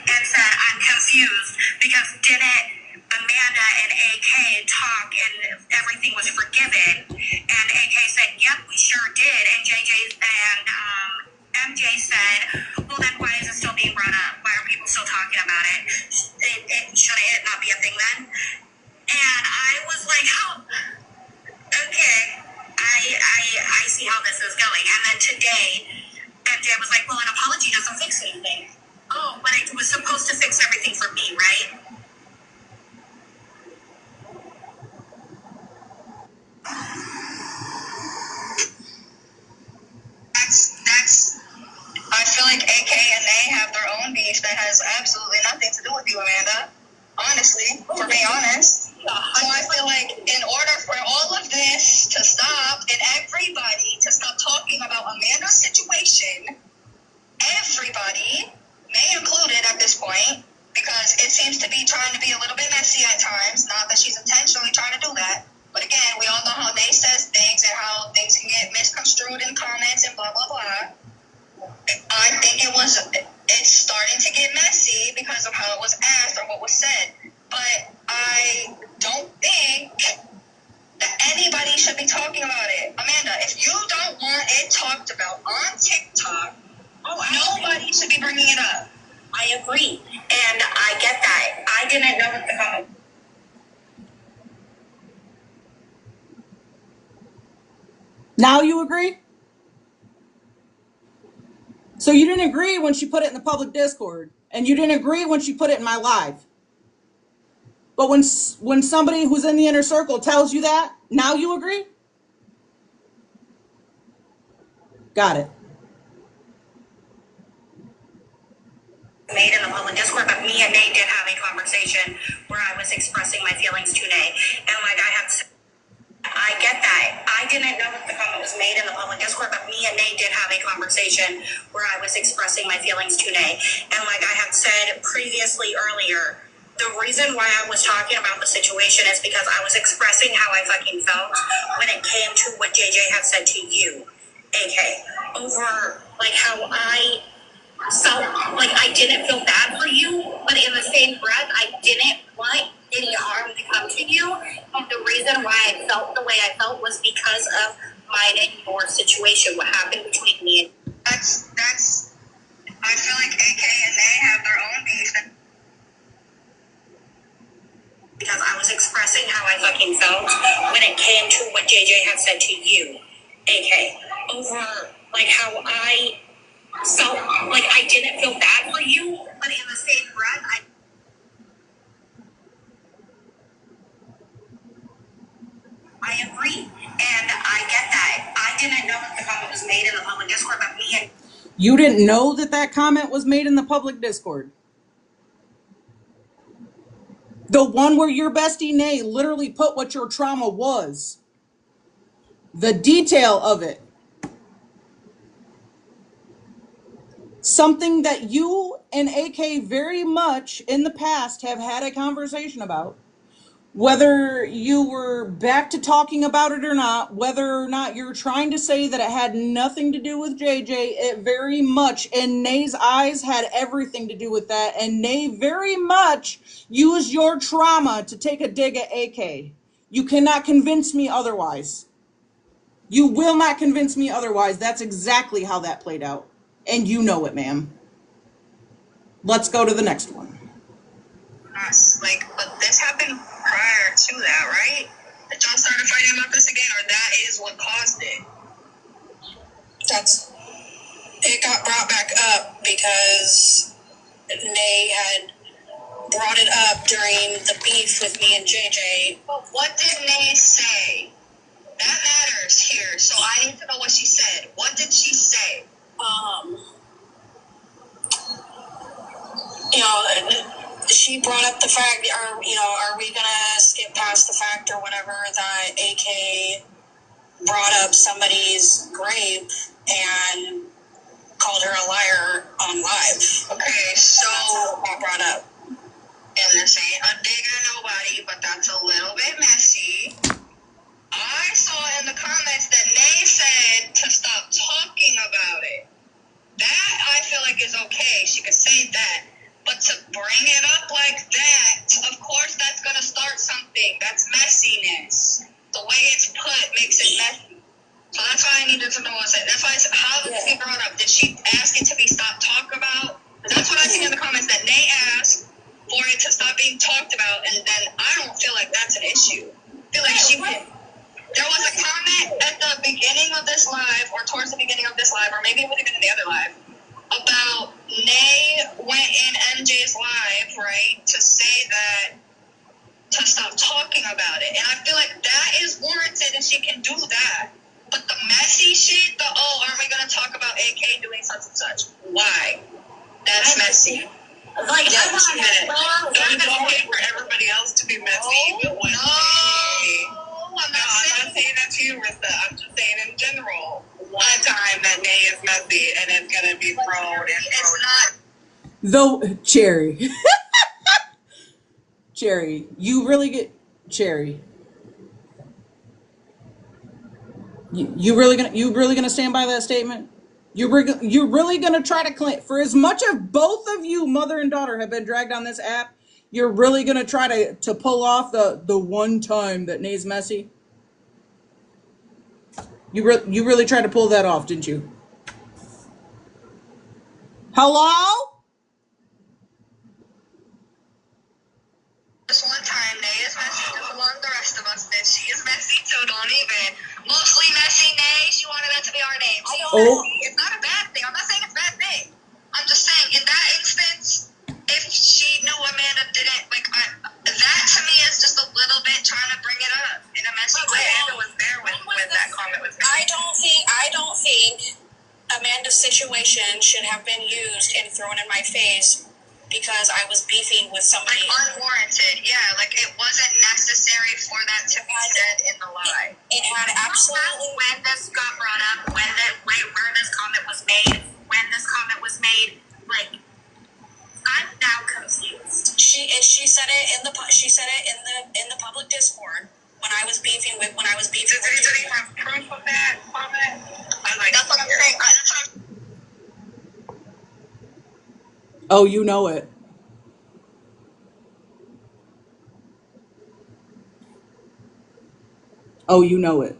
C: and said, I'm confused because didn't Amanda and AK talk and everything was forgiven? And AK said, yep, we sure did. And MJ said, well, then why is it still being brought up? Why are people still talking about it? Shouldn't it not be a thing then? And I was like, oh, okay. I see how this is going. And then today, MJ was like, well, an apology doesn't fix anything. Oh, but it was supposed to fix everything for me, right? That's. I feel like AK and they have their own beef that has absolutely nothing to do with you, Amanda. Honestly, for being honest. So I feel like in order for all of this to stop and everybody to stop talking about Amanda's situation, everybody, May included at this point, because it seems to be trying to be a little bit messy at times. Not that she's intentionally trying to do that, but again, we all know how May says things and how things can get misconstrued in comments and blah blah blah. I think it's starting to get messy because of how it was asked or what was said. But I don't think that anybody should be talking about it. Amanda, if you don't want it talked about on TikTok, nobody should be bringing it up. I agree. And I get that. I didn't know what the comment.
A: Now you agree? So you didn't agree when she put it in the public Discord, and you didn't agree when she put it in my live. But when somebody who's in the inner circle tells you that, now you agree? Got it.
C: Made in the public Discord, but me and Nate did have a conversation where I was expressing my feelings to Nate. And like I have said, I get that. I didn't know that the comment was made in the public Discord, but me and Nate did have a conversation where I was expressing my feelings to Nate. And like I have said previously earlier, the reason why I was talking about the situation is because I was expressing how I fucking felt when it came to what JJ had said to you. AK, over like how I felt like I didn't feel bad for you, but in the same breath, I didn't want any harm to come to you. And the reason why I felt the way I felt was because of mine and your situation, what happened between me and that's I feel like AK and they have their own beef because I was expressing how I fucking felt when it came to what JJ had said to you, AK, over like how I felt like I didn't feel bad for you, but in the same breath, I agree, and I get that. I didn't know that the comment was made in the public Discord, but me and
A: You didn't know that that comment was made in the public Discord? The one where your bestie Nay literally put what your trauma was. The detail of it. Something that you and AK very much in the past have had a conversation about. Whether you were back to talking about it or not, whether or not you're trying to say that it had nothing to do with JJ, it very much, in Nay's eyes, had everything to do with that. And Nay very much used your trauma to take a dig at AK. You cannot convince me otherwise. You will not convince me otherwise. That's exactly how that played out. And you know it, ma'am. Let's go to the next one.
C: like, but this happened prior to that, right? That y'all started fighting about this again, or that is what caused it? It got brought back up because Nay had brought it up during the beef with me and JJ. But what did Nay say? That matters here, so I need to know what she said. What did she say? She brought up the fact, are we gonna skip past the fact or whatever that AK brought up somebody's grave and called her a liar on live? Okay, so that brought up. And they're saying a dig at nobody, but that's a little bit messy. I saw in the comments that Nay said to stop talking about it. That I feel like is okay. She could say that. But to bring it up like that, of course that's going to start something. That's messiness. The way it's put makes it messy. So that's why I needed to know what it. That's why I said, how did she brought up? Did she ask it to be stopped talk about? That's what I see in the comments, that Nay asked for it to stop being talked about, and then I don't feel like that's an issue. I feel like she did. There was a comment at the beginning of this live, or towards the beginning of this live, or maybe it would have been in the other live, about Nay went in MJ's live, right, to say that, to stop talking about it. And I feel like that is warranted and she can do that. But the messy shit, aren't we going to talk about AK doing such and such? Why? That's messy. Like, that's not okay for everybody else to be messy. No, I'm not saying that to you, Rista. I'm just saying in general. One time that Nay is messy and it's going to be thrown. It's not.
A: Though, Cherry. Cherry, you really get... Cherry. You really gonna stand by that statement? You're really gonna try to claim, for as much as both of you, mother and daughter, have been dragged on this app, you're really gonna try to pull off the one time that Nay's messy? You really tried to pull that off, didn't you? Hello?
C: This one time, Nay is messy, just along the rest of us, and she is messy, so don't even. Mostly messy Nay, she wanted that to be our name. It's not a bad thing. I'm not saying it's a bad thing. I'm just saying, in that instance, if she knew Amanda didn't, that to me is just a little bit trying to bring it up in a messy way. Amanda was there when that comment was made. I don't think Amanda's situation should have been used and thrown in my face because I was beefing with somebody. Unwarranted, yeah. It wasn't necessary for that to be said in the live. It had absolutely. When this got brought up, where this comment was made, I'm now confused. She said it in the public Discord when I was beefing with. Did he have proof of that comment? That's what I'm saying. That's what
A: Oh, you know it. Oh, you know it.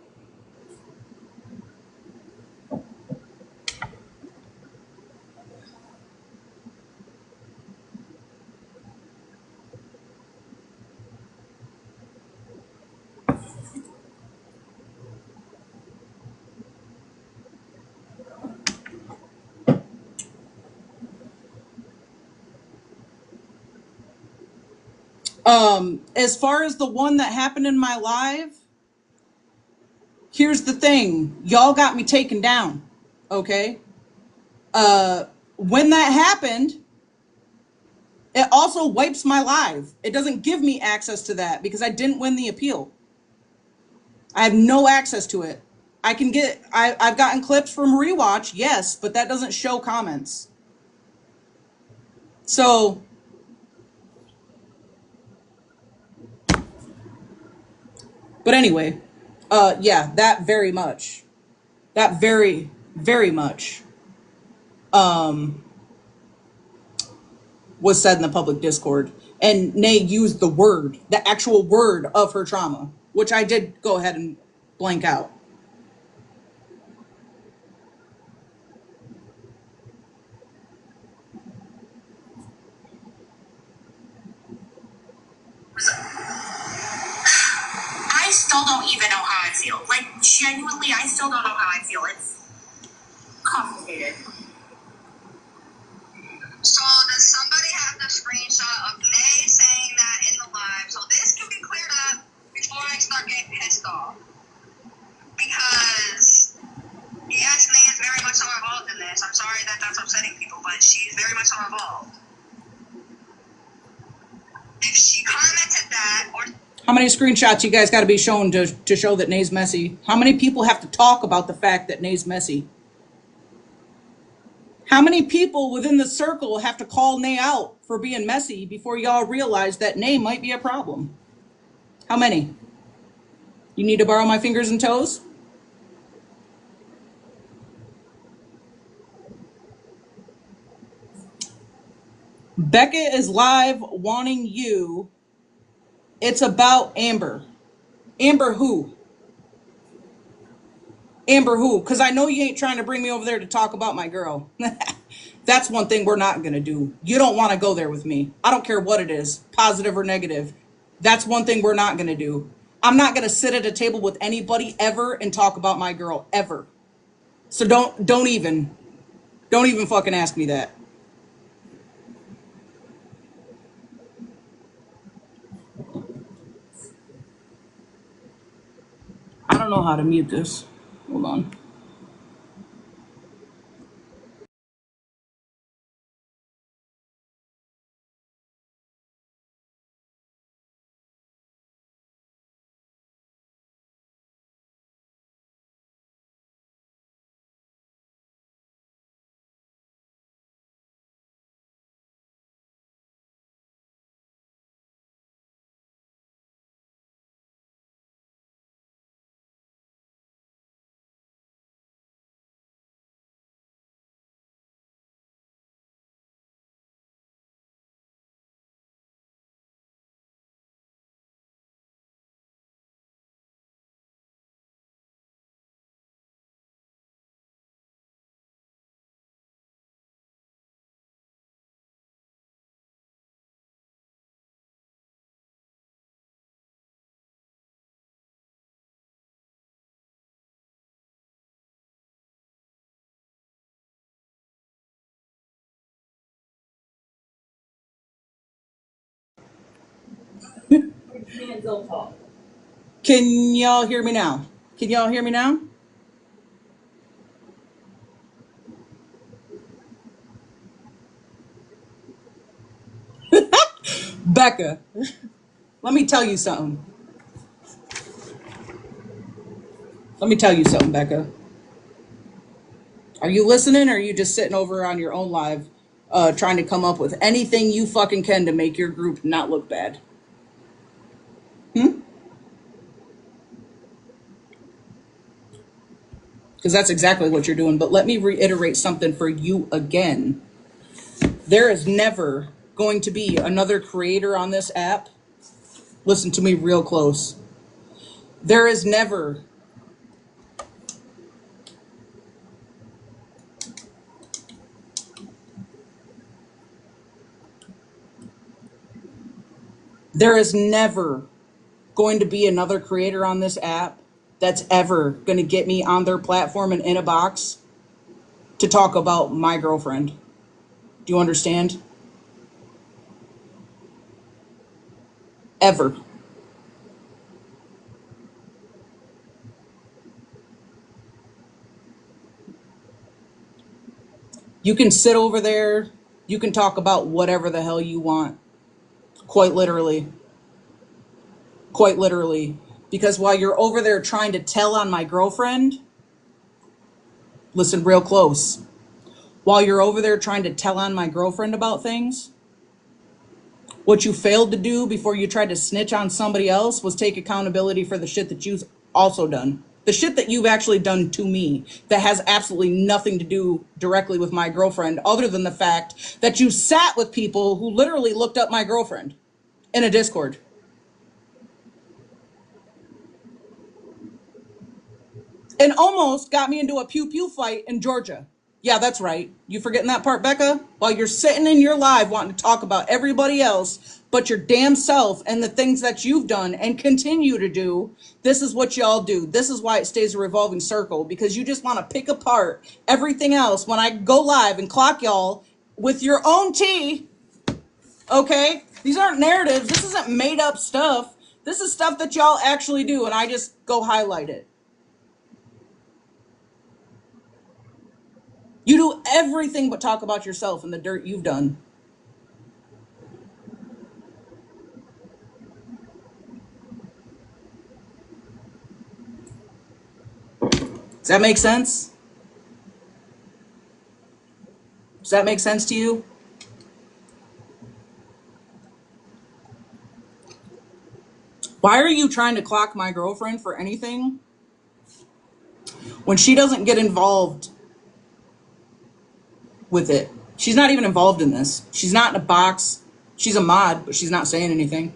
A: As far as the one that happened in my live, here's the thing. Y'all got me taken down. Okay? When that happened, it also wipes my live. It doesn't give me access to that because I didn't win the appeal. I have no access to it. I've gotten clips from rewatch, yes, but that doesn't show comments. So, but anyway, yeah, that very much, that very much, um, was said in the public Discord. And Nay used the actual word of her trauma, which I did go ahead and blank out.
C: I still don't even know how I feel. Like, genuinely, I still don't know how I feel. It's complicated. So, does somebody have the screenshot of May saying that in the live so this can be cleared up before I start getting pissed off? Because, yes, May is very much so involved in this. I'm sorry that that's upsetting people, but she's very much so involved. If she commented that, or
A: How many screenshots you guys got to be shown to show that Nay's messy? How many people have to talk about the fact that Nay's messy? How many people within the circle have to call Nay out for being messy before y'all realize that Nay might be a problem? How many? You need to borrow my fingers and toes? Becca is live wanting you. It's about Amber. Amber who? Amber who? Because I know you ain't trying to bring me over there to talk about my girl. That's one thing we're not going to do. You don't want to go there with me. I don't care what it is, positive or negative. That's one thing we're not going to do. I'm not going to sit at a table with anybody ever and talk about my girl ever. So don't even fucking ask me that. I don't know how to mute this. Hold on. Can y'all hear me now? Can y'all hear me now? Becca, let me tell you something. Let me tell you something, Becca. Are you listening or are you just sitting over on your own live trying to come up with anything you fucking can to make your group not look bad? Hmm? because that's exactly what you're doing. But let me reiterate something for you again. There is never going to be another creator on this app. Listen to me real close. There is never going to be another creator on this app that's ever going to get me on their platform and in a box to talk about my girlfriend. Do you understand? Ever. You can sit over there, you can talk about whatever the hell you want. Quite literally. Quite literally. Because while you're over there trying to tell on my girlfriend, listen real close. While you're over there trying to tell on my girlfriend about things, what you failed to do before you tried to snitch on somebody else was take accountability for the shit that you've also done. The shit that you've actually done to me that has absolutely nothing to do directly with my girlfriend, other than the fact that you sat with people who literally looked up my girlfriend in a Discord. And almost got me into a pew-pew fight in Georgia. Yeah, that's right. You forgetting that part, Becca? While you're sitting in your live wanting to talk about everybody else but your damn self and the things that you've done and continue to do, this is what y'all do. This is why it stays a revolving circle, because you just want to pick apart everything else when I go live and clock y'all with your own tea, okay? These aren't narratives. This isn't made up stuff. This is stuff that y'all actually do, and I just go highlight it. You do everything but talk about yourself and the dirt you've done. Does that make sense? Does that make sense to you? Why are you trying to clock my girlfriend for anything when she doesn't get involved with it? She's not even involved in this. She's not in a box. She's a mod, but she's not saying anything.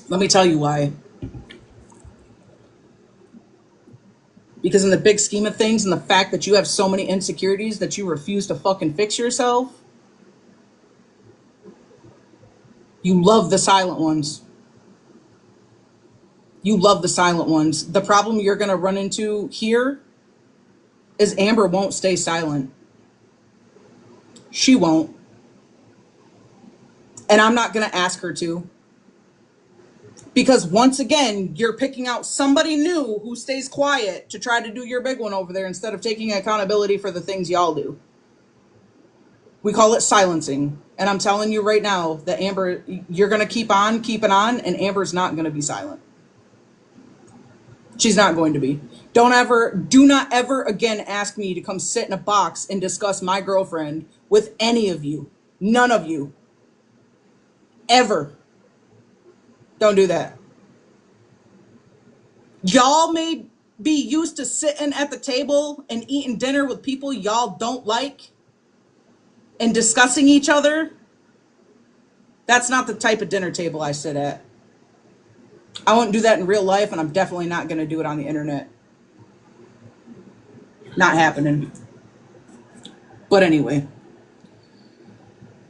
A: Let me tell you why. Because in the big scheme of things, and the fact that you have so many insecurities that you refuse to fucking fix yourself, you love the silent ones. You love the silent ones. The problem you're going to run into here is Amber won't stay silent. She won't. And I'm not going to ask her to. Because once again, you're picking out somebody new who stays quiet to try to do your big one over there instead of taking accountability for the things y'all do. We call it silencing. And I'm telling you right now that Amber, you're going to keep on keeping on, and Amber's not going to be silent. She's not going to be. Do not ever again ask me to come sit in a box and discuss my girlfriend with any of you. None of you. Ever. Don't do that. Y'all may be used to sitting at the table and eating dinner with people y'all don't like and discussing each other. That's not the type of dinner table I sit at. I won't do that in real life, and I'm definitely not going to do it on the internet. Not happening. But anyway.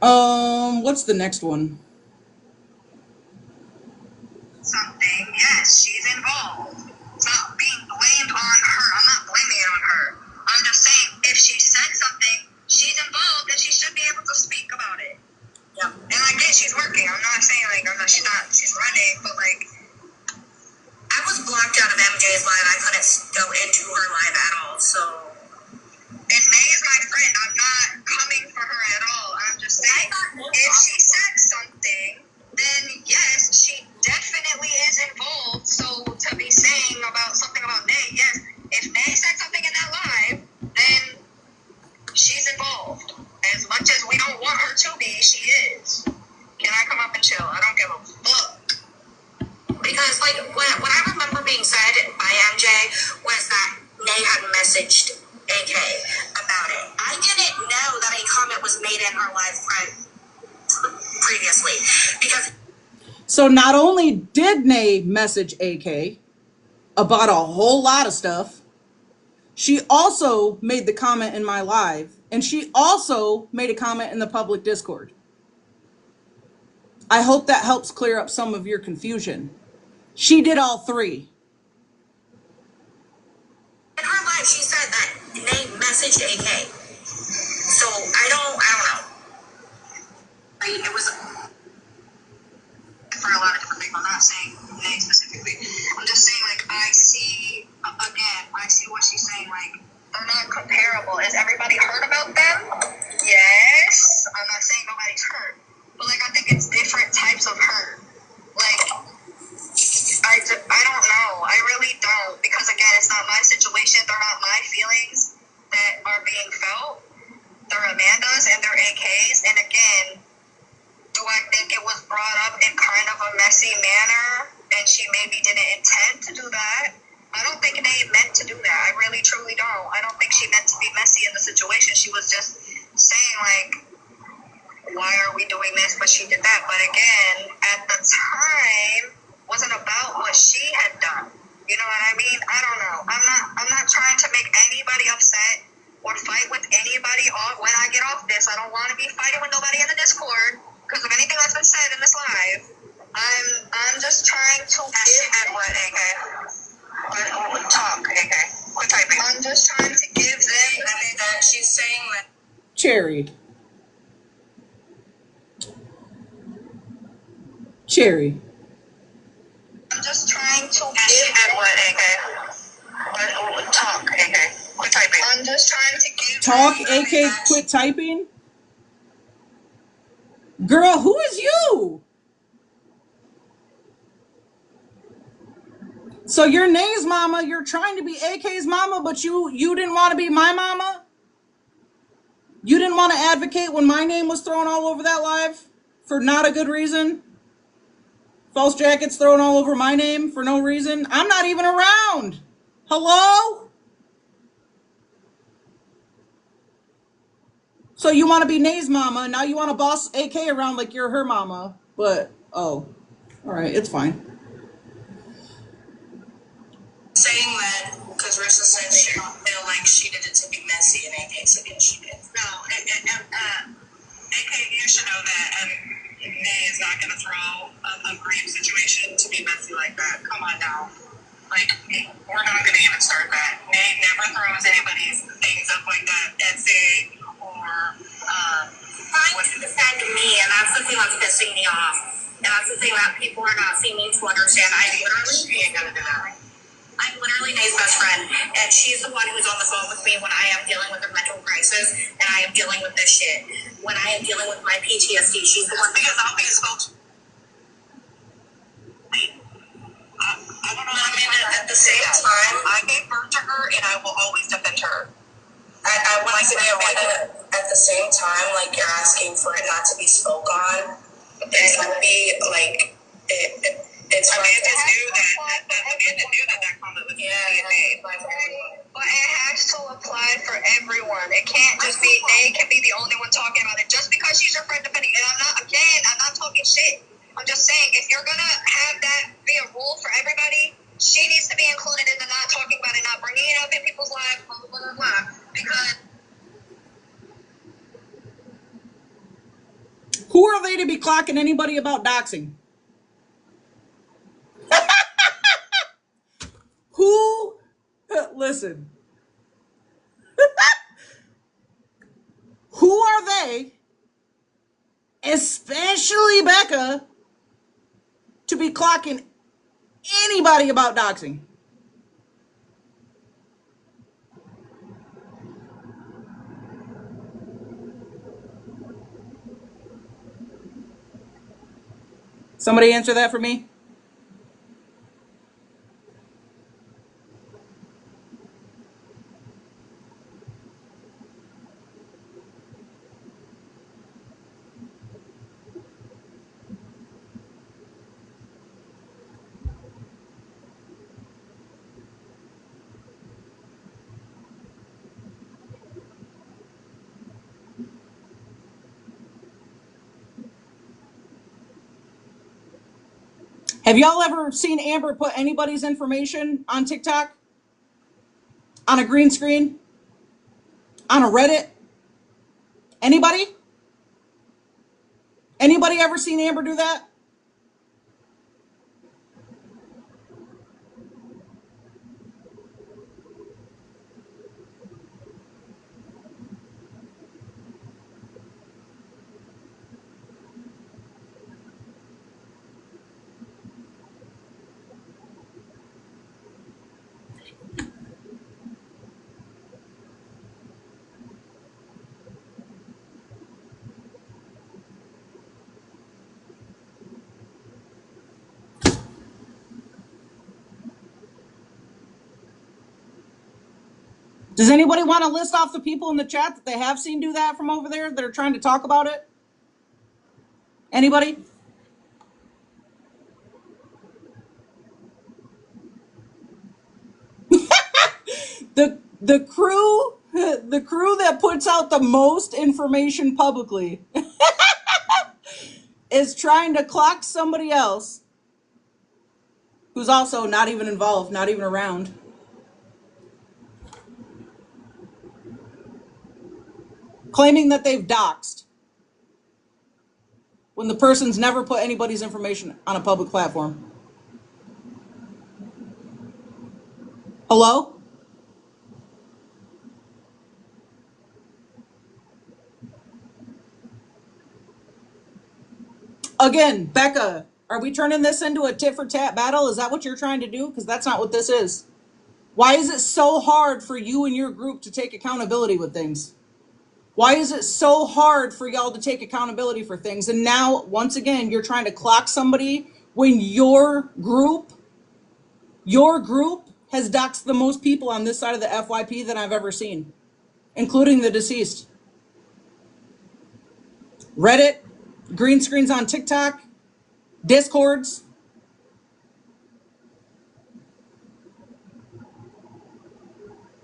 A: What's the next one?
C: Something, yes, she's involved. It's not being blamed on her. I'm not blaming it on her. I'm just saying, if she said something, she's involved and she should be able to speak about it. Yeah. And I get she's working. I'm not saying she's running, but I was blocked out of MJ's live. I couldn't go into her live at all. So, and May is my friend. I'm not coming for her at all. I'm just saying, if she said something, then yes, she definitely is involved. So to be saying something about Nay, yes, if Nay said something in that live, then she's involved. As much as we don't want her to be, she is. Can I come up and chill? I don't give a fuck. Because, messaged AK about it. I didn't know that a comment was made in her live previously because.
A: So not only did Nay message AK about a whole lot of stuff, she also made the comment in my live, and she also made a comment in the public Discord. I hope that helps clear up some of your confusion. She did all three.
C: In her live, she said that Nay messaged AK. So I don't know. It was for a lot of different people. I'm not saying Nay specifically. I'm just saying, like, I see what she's saying. Like, they're not comparable. Is everybody heard about them? Yes. I'm not saying nobody's hurt, but like I think it's different types of hurt. Like I don't know. I really don't, because again, it's not my situation. They're not my feelings that are being felt. They're Amanda's and they're AK's. And again, do I think it was brought up in kind of a messy manner and she maybe didn't intend to do that? I don't think Nate meant to do that. I really, truly don't. I don't think she meant to be messy in the situation. She was just saying, like, why are we doing this? But she did that. But again, at the time, wasn't about what she had done. You know what I mean? I don't know. I'm not trying to make anybody upset or fight with anybody off when I get off this. I don't want to be fighting with nobody in the Discord because of anything that's been said in this live. I'm just trying to give what, AK? Talk, AK. Quit typing. I'm just trying to give them that she's saying that.
A: Cherry. Cherry.
C: I'm just trying to give what, AK? Talk, AK. Quit typing. I'm just trying to give.
A: Talk, AK, quit typing? Girl, who is you? So you're Nay's mama, you're trying to be AK's mama, but you didn't want to be my mama? You didn't want to advocate when my name was thrown all over that live? For not a good reason? False jackets thrown all over my name for no reason? I'm not even around. Hello? So you want to be Nay's mama, now you want to boss AK around like you're her mama. But, oh, all right, it's fine.
C: Saying that because Rissa said she don't feel like she did it to be messy, and AK said yes, she did. No, AK, you should know that Nay is not going to throw a grave situation to be messy like that. Come on now. Like, we're not going to even start that. Nay never throws anybody's things up like that at Zig or trying to defend me, and that's the thing that's pissing me off. And that's the thing that people are not seeming to understand. I literally ain't going to do that. I'm literally Nay's best friend, and she's the one who's on the phone with me when I am dealing with a mental crisis, and I am dealing with this shit. When I am dealing with my PTSD, she's the one. Because I'll be spoke. I don't know. I mean, at the same time, I gave birth to her, and I will always defend her. I want to say at the same time, like, you're asking for it not to be spoke on. It's going to be like it's Amanda knew that comment was being made. But it has to apply for everyone. It can't just be Nay can be the only one talking about it. Just because she's your friend, depending. And I'm not talking shit. I'm just saying, if you're gonna have that be a rule for everybody, she needs to be included in the not talking about it, not bringing it up in people's lives, blah blah blah blah. Because
A: Who are they to be clocking anybody about doxing? Who? Listen. Who are they, especially Becca, to be clocking anybody about doxing? Somebody answer that for me. Have y'all ever seen Amber put anybody's information on TikTok? On a green screen? On a Reddit? Anybody? Anybody ever seen Amber do that? Does anybody want to list off the people in the chat that they have seen do that from over there that are trying to talk about it? Anybody? The crew that puts out the most information publicly is trying to clock somebody else who's also not even involved, not even around. Claiming that they've doxed when the person's never put anybody's information on a public platform. Hello? Again, Becca, are we turning this into a tit for tat battle? Is that what you're trying to do? Because that's not what this is. Why is it so hard for you and your group to take accountability with things? Why is it so hard for y'all to take accountability for things? And now, once again, you're trying to clock somebody when your group has doxed the most people on this side of the FYP that I've ever seen, including the deceased. Reddit, green screens on TikTok, Discords.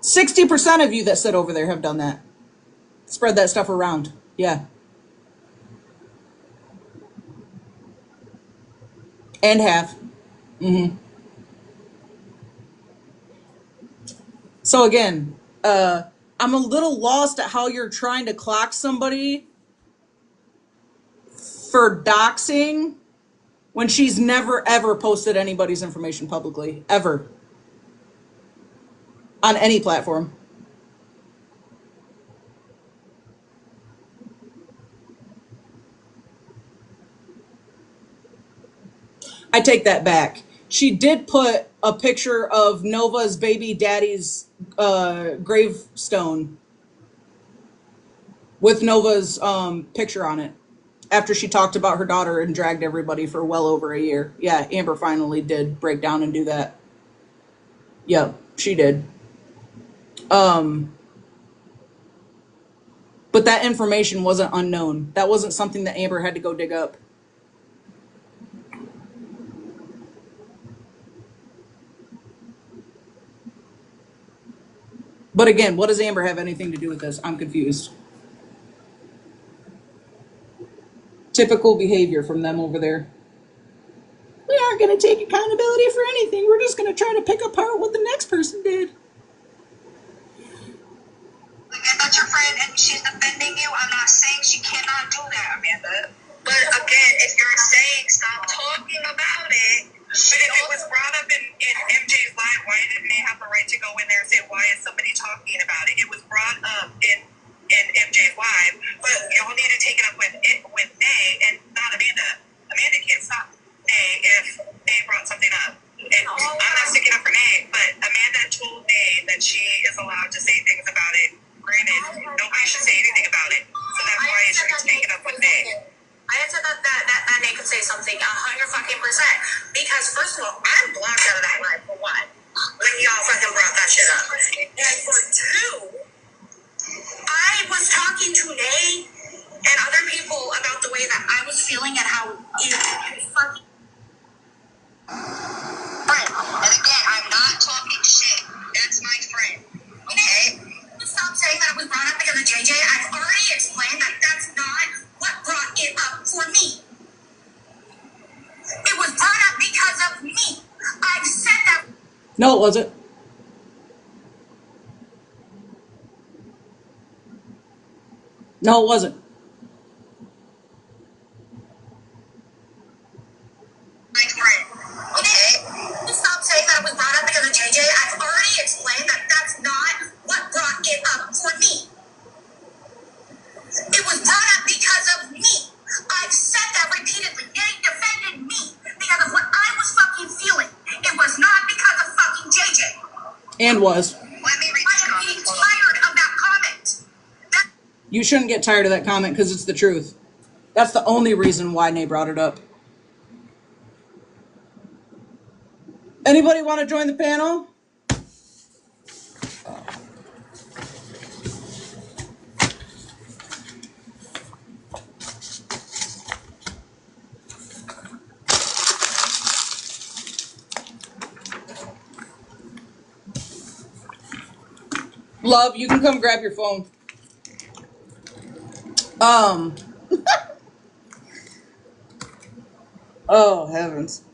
A: %60 of you that sit over there have done that. Spread that stuff around. Yeah. And have. So again, I'm a little lost at how you're trying to clock somebody for doxing when she's never ever posted anybody's information publicly, ever. On any platform. I take that back. She did put a picture of Nova's baby daddy's gravestone with Nova's picture on it after she talked about her daughter and dragged everybody for well over a year. Yeah, Amber finally did break down and do that. Yep, she did. But that information wasn't unknown. That wasn't something that Amber had to go dig up. But again, what does Amber have anything to do with this? I'm confused. Typical behavior from them over there. We aren't going to take accountability for anything. We're just going to try to pick apart what the next person did.
C: If that's your friend and she's defending you, I'm not saying she cannot do that, Amanda. But again, if you're saying stop talking about it, but if it was brought up in MJ's live, why didn't they have the right to go in there and say, why is somebody talking about it? It was brought up in MJ's live, but y'all need to take it up with Nay and not Amanda. Amanda can't stop Nay if Nay brought something up. And I'm not sticking up for Nay, but Amanda told Nay that she is allowed to say things about it. Granted, nobody should say anything about it, so that's why you should take it up with Nay. I had said that Nay could say something 100%. Because first of all, I'm blocked out of that live for one. When y'all fucking brought that shit up. And for two, I was talking to Nay and other people about the way that I was feeling and how it fucking friend. And again, I'm not talking shit. That's my friend. Okay? Stop saying that it was brought up because of JJ. I've already explained that that's not what brought it up for me. It was brought up because
A: No, it wasn't. No, it wasn't.
C: My friend. Okay? Stop saying that it was brought up because of JJ. I've already explained that that's not what brought it up for me. It was brought up because of me. I've said that repeatedly. They defended me because of what I was fucking feeling. It was not because of fucking JJ.
A: And was.
C: Let me read this comment. I'm getting tired of that comment.
A: You shouldn't get tired of that comment because it's the truth. That's the only reason why Nay brought it up. Anybody want to join the panel? Love, you can come grab your phone. Um. Oh, heavens.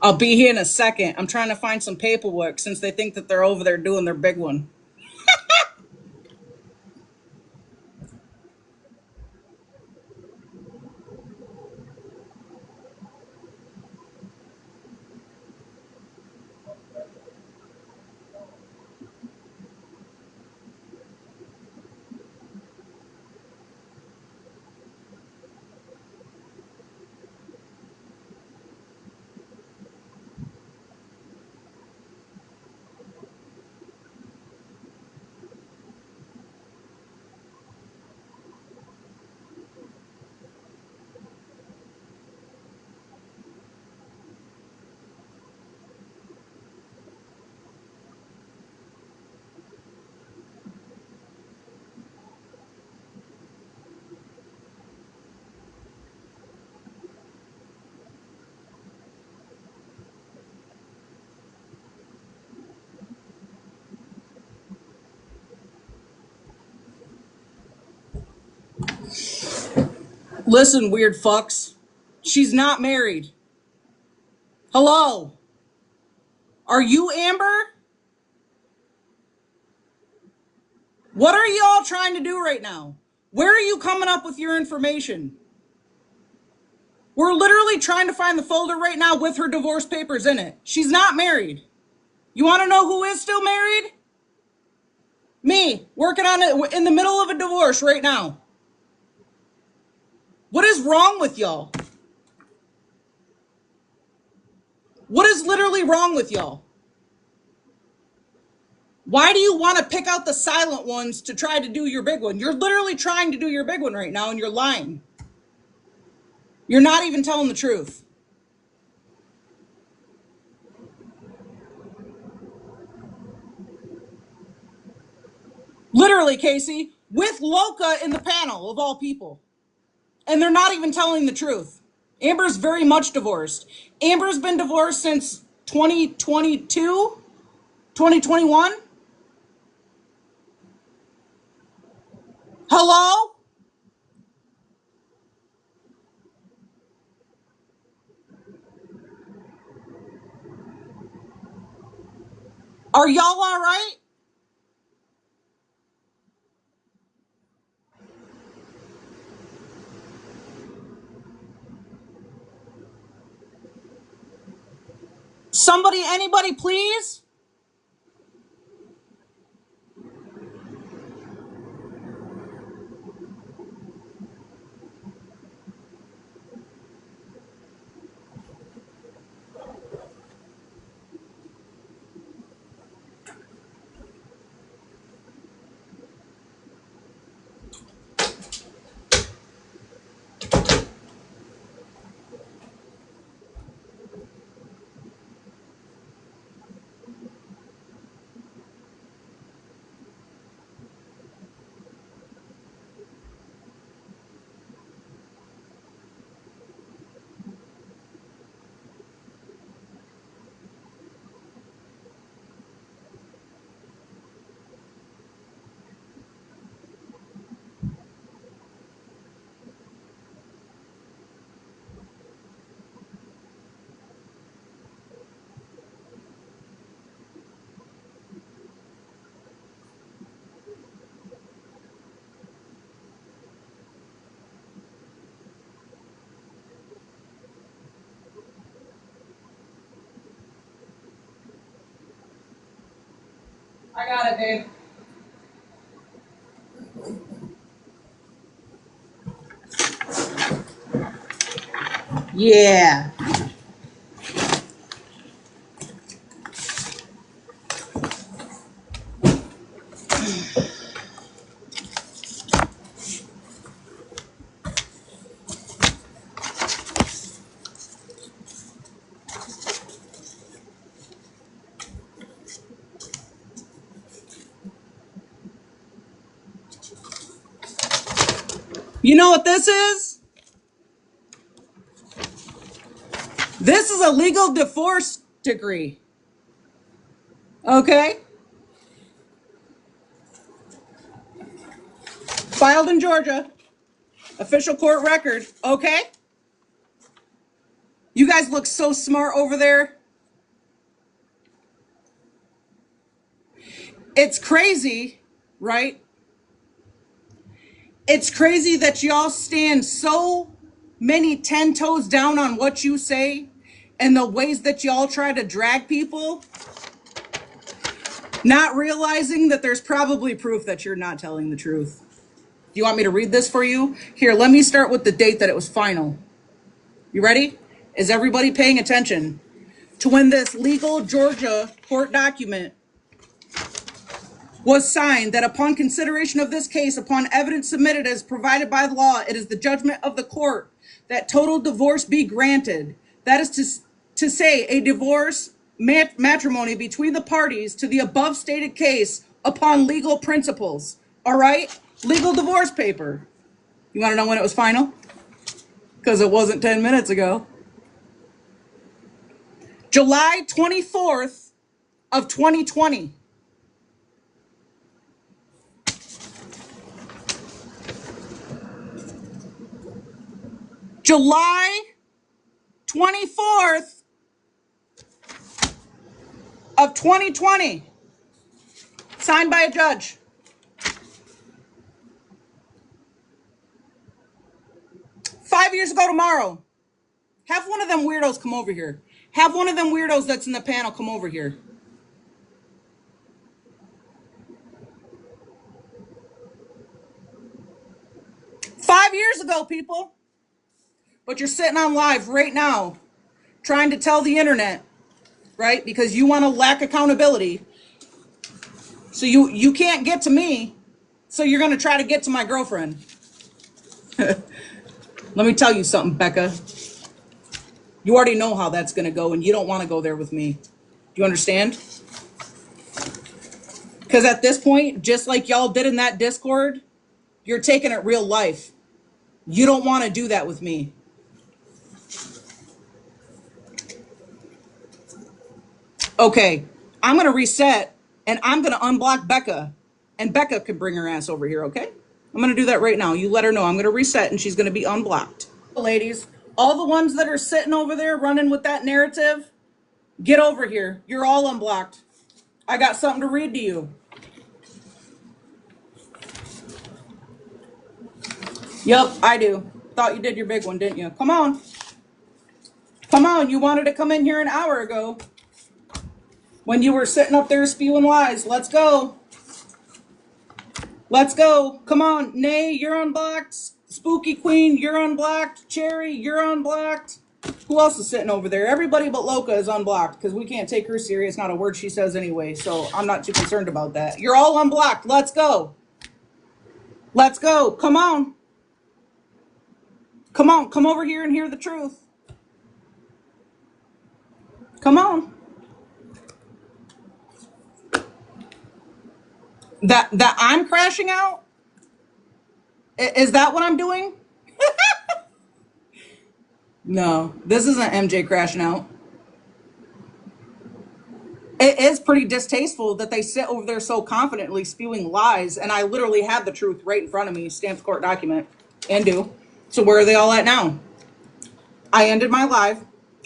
A: I'll be here in a second. I'm trying to find some paperwork since they think that they're over there doing their big one. Listen, weird fucks. She's not married. Hello? Are you Amber? What are y'all trying to do right now? Where are you coming up with your information? We're literally trying to find the folder right now with her divorce papers in it. She's not married. You want to know who is still married? Me, working on it in the middle of a divorce right now. What is wrong with y'all? What is literally wrong with y'all? Why do you want to pick out the silent ones to try to do your big one? You're literally trying to do your big one right now and you're lying. You're not even telling the truth. Literally, Casey, with Loca in the panel of all people. And they're not even telling the truth. Amber's very much divorced. Amber's been divorced since 2022, 2021. Hello? Are y'all all right? Somebody, anybody, please? I got it, babe. Yeah. You know what this is? This is a legal divorce degree. Okay? Filed in Georgia. Official court record. Okay? You guys look so smart over there. It's crazy, right? It's crazy that y'all stand so many 10 toes down on what you say and the ways that y'all try to drag people, not realizing that there's probably proof that you're not telling the truth. Do you want me to read this for you? Here, let me start with the date that it was final. You ready? Is everybody paying attention to when this legal Georgia court document was signed, that upon consideration of this case, upon evidence submitted as provided by the law, it is the judgment of the court that total divorce be granted. That is to say, a divorce matrimony between the parties to the above stated case upon legal principles. All right? Legal divorce paper. You want to know when it was final? Because it wasn't 10 minutes ago. July 24th of 2020. July 24th of 2020. Signed by a judge. 5 years ago tomorrow. Have one of them weirdos come over here. Have one of them weirdos that's in the panel come over here. Five years ago, people. But you're sitting on live right now trying to tell the internet, right? Because you want to lack accountability. So you can't get to me. So you're going to try to get to my girlfriend. Let me tell you something, Becca. You already know how that's going to go, and you don't want to go there with me. Do you understand? Because at this point, just like y'all did in that Discord, you're taking it real life. You don't want to do that with me. Okay, I'm going to reset, and I'm going to unblock Becca, and Becca can bring her ass over here, okay? I'm going to do that right now. You let her know. I'm going to reset, and she's going to be unblocked. Ladies, all the ones that are sitting over there running with that narrative, get over here. You're all unblocked. I got something to read to you. Yep, I do. Thought you did your big one, didn't you? Come on. Come on, you wanted to come in here an hour ago when you were sitting up there spewing lies. Let's go. Let's go. Come on. Nay, you're unblocked. Spooky Queen, you're unblocked. Cherry, you're unblocked. Who else is sitting over there? Everybody but Loca is unblocked because we can't take her serious. Not a word she says anyway, so I'm not too concerned about that. You're all unblocked. Let's go. Let's go. Come on. Come on. Come over here and hear the truth. Come on. That I'm crashing out? Is that what I'm doing? No, this isn't MJ crashing out. It is pretty distasteful that they sit over there so confidently spewing lies, and I literally have the truth right in front of me, stamped court document, and do. So where are they all at now? I ended my live.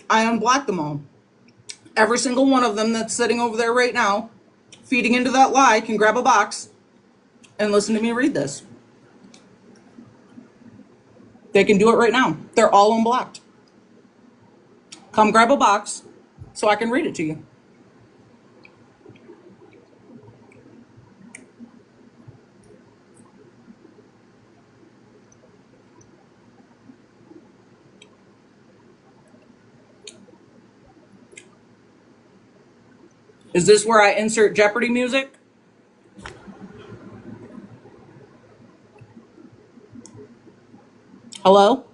A: I unblocked them all. Every single one of them that's sitting over there right now, feeding into that lie, can grab a box and listen to me read this. They can do it right now. They're all unblocked. Come grab a box so I can read it to you. Is this where I insert Jeopardy music? Hello?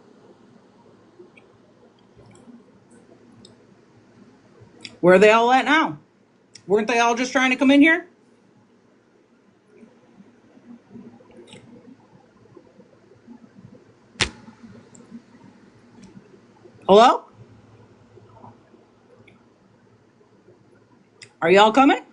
A: Where are they all at now? Weren't they all just trying to come in here? Hello? Are y'all coming?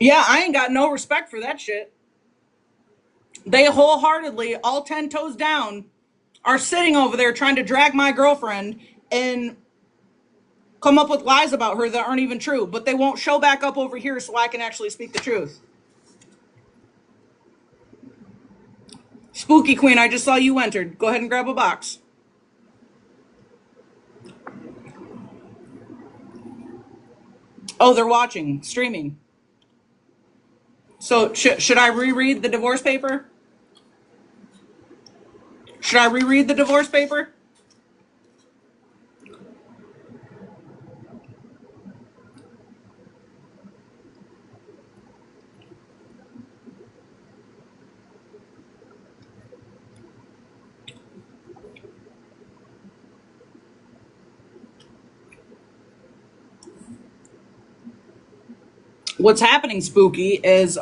A: Yeah, I ain't got no respect for that shit. They wholeheartedly, all 10 toes down, are sitting over there trying to drag my girlfriend and come up with lies about her that aren't even true, but they won't show back up over here so I can actually speak the truth. Spooky Queen, I just saw you entered. Go ahead and grab a box. Oh, they're watching, streaming. So should I reread the divorce paper? Should I reread the divorce paper? What's happening, Spooky, is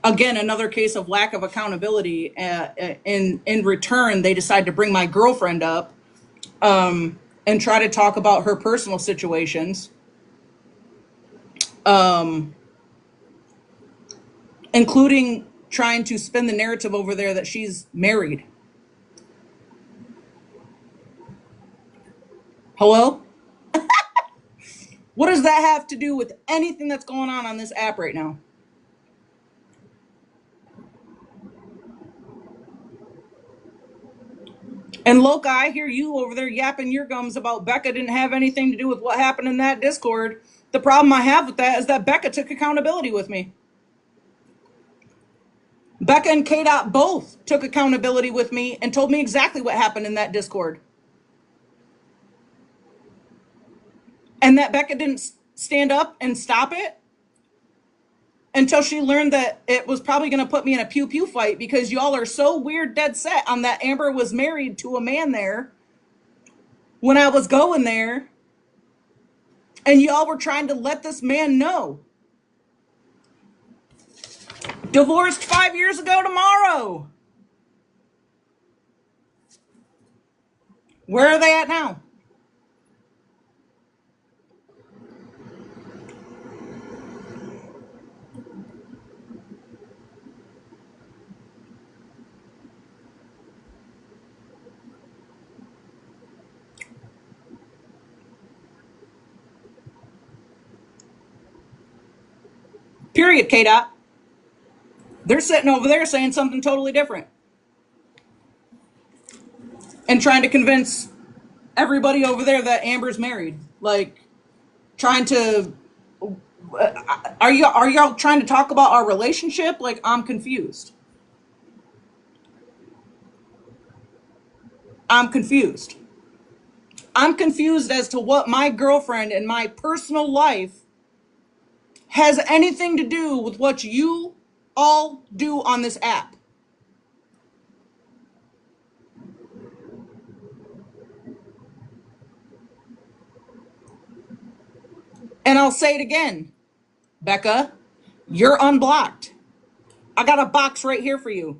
A: again another case of lack of accountability. In return, they decide to bring my girlfriend up and try to talk about her personal situations, including trying to spin the narrative over there that she's married. Hello? What does that have to do with anything that's going on this app right now? And Loca, I hear you over there yapping your gums about Becca didn't have anything to do with what happened in that Discord. The problem I have with that is that Becca took accountability with me. Becca and K Dot both took accountability with me and told me exactly what happened in that Discord. And that Becca didn't stand up and stop it until she learned that it was probably going to put me in a pew pew fight because y'all are so weird dead set on that Amber was married to a man there when I was going there. And y'all were trying to let this man know. Divorced 5 years ago tomorrow. Where are they at now? Period, K Dot. They're sitting over there saying something totally different. And trying to convince everybody over there that Amber's married. Like, trying to are y'all trying to talk about our relationship? Like, I'm confused. I'm confused. I'm confused as to what my girlfriend and my personal life has anything to do with what you all do on this app. And I'll say it again, Becca, you're unblocked. I got a box right here for you.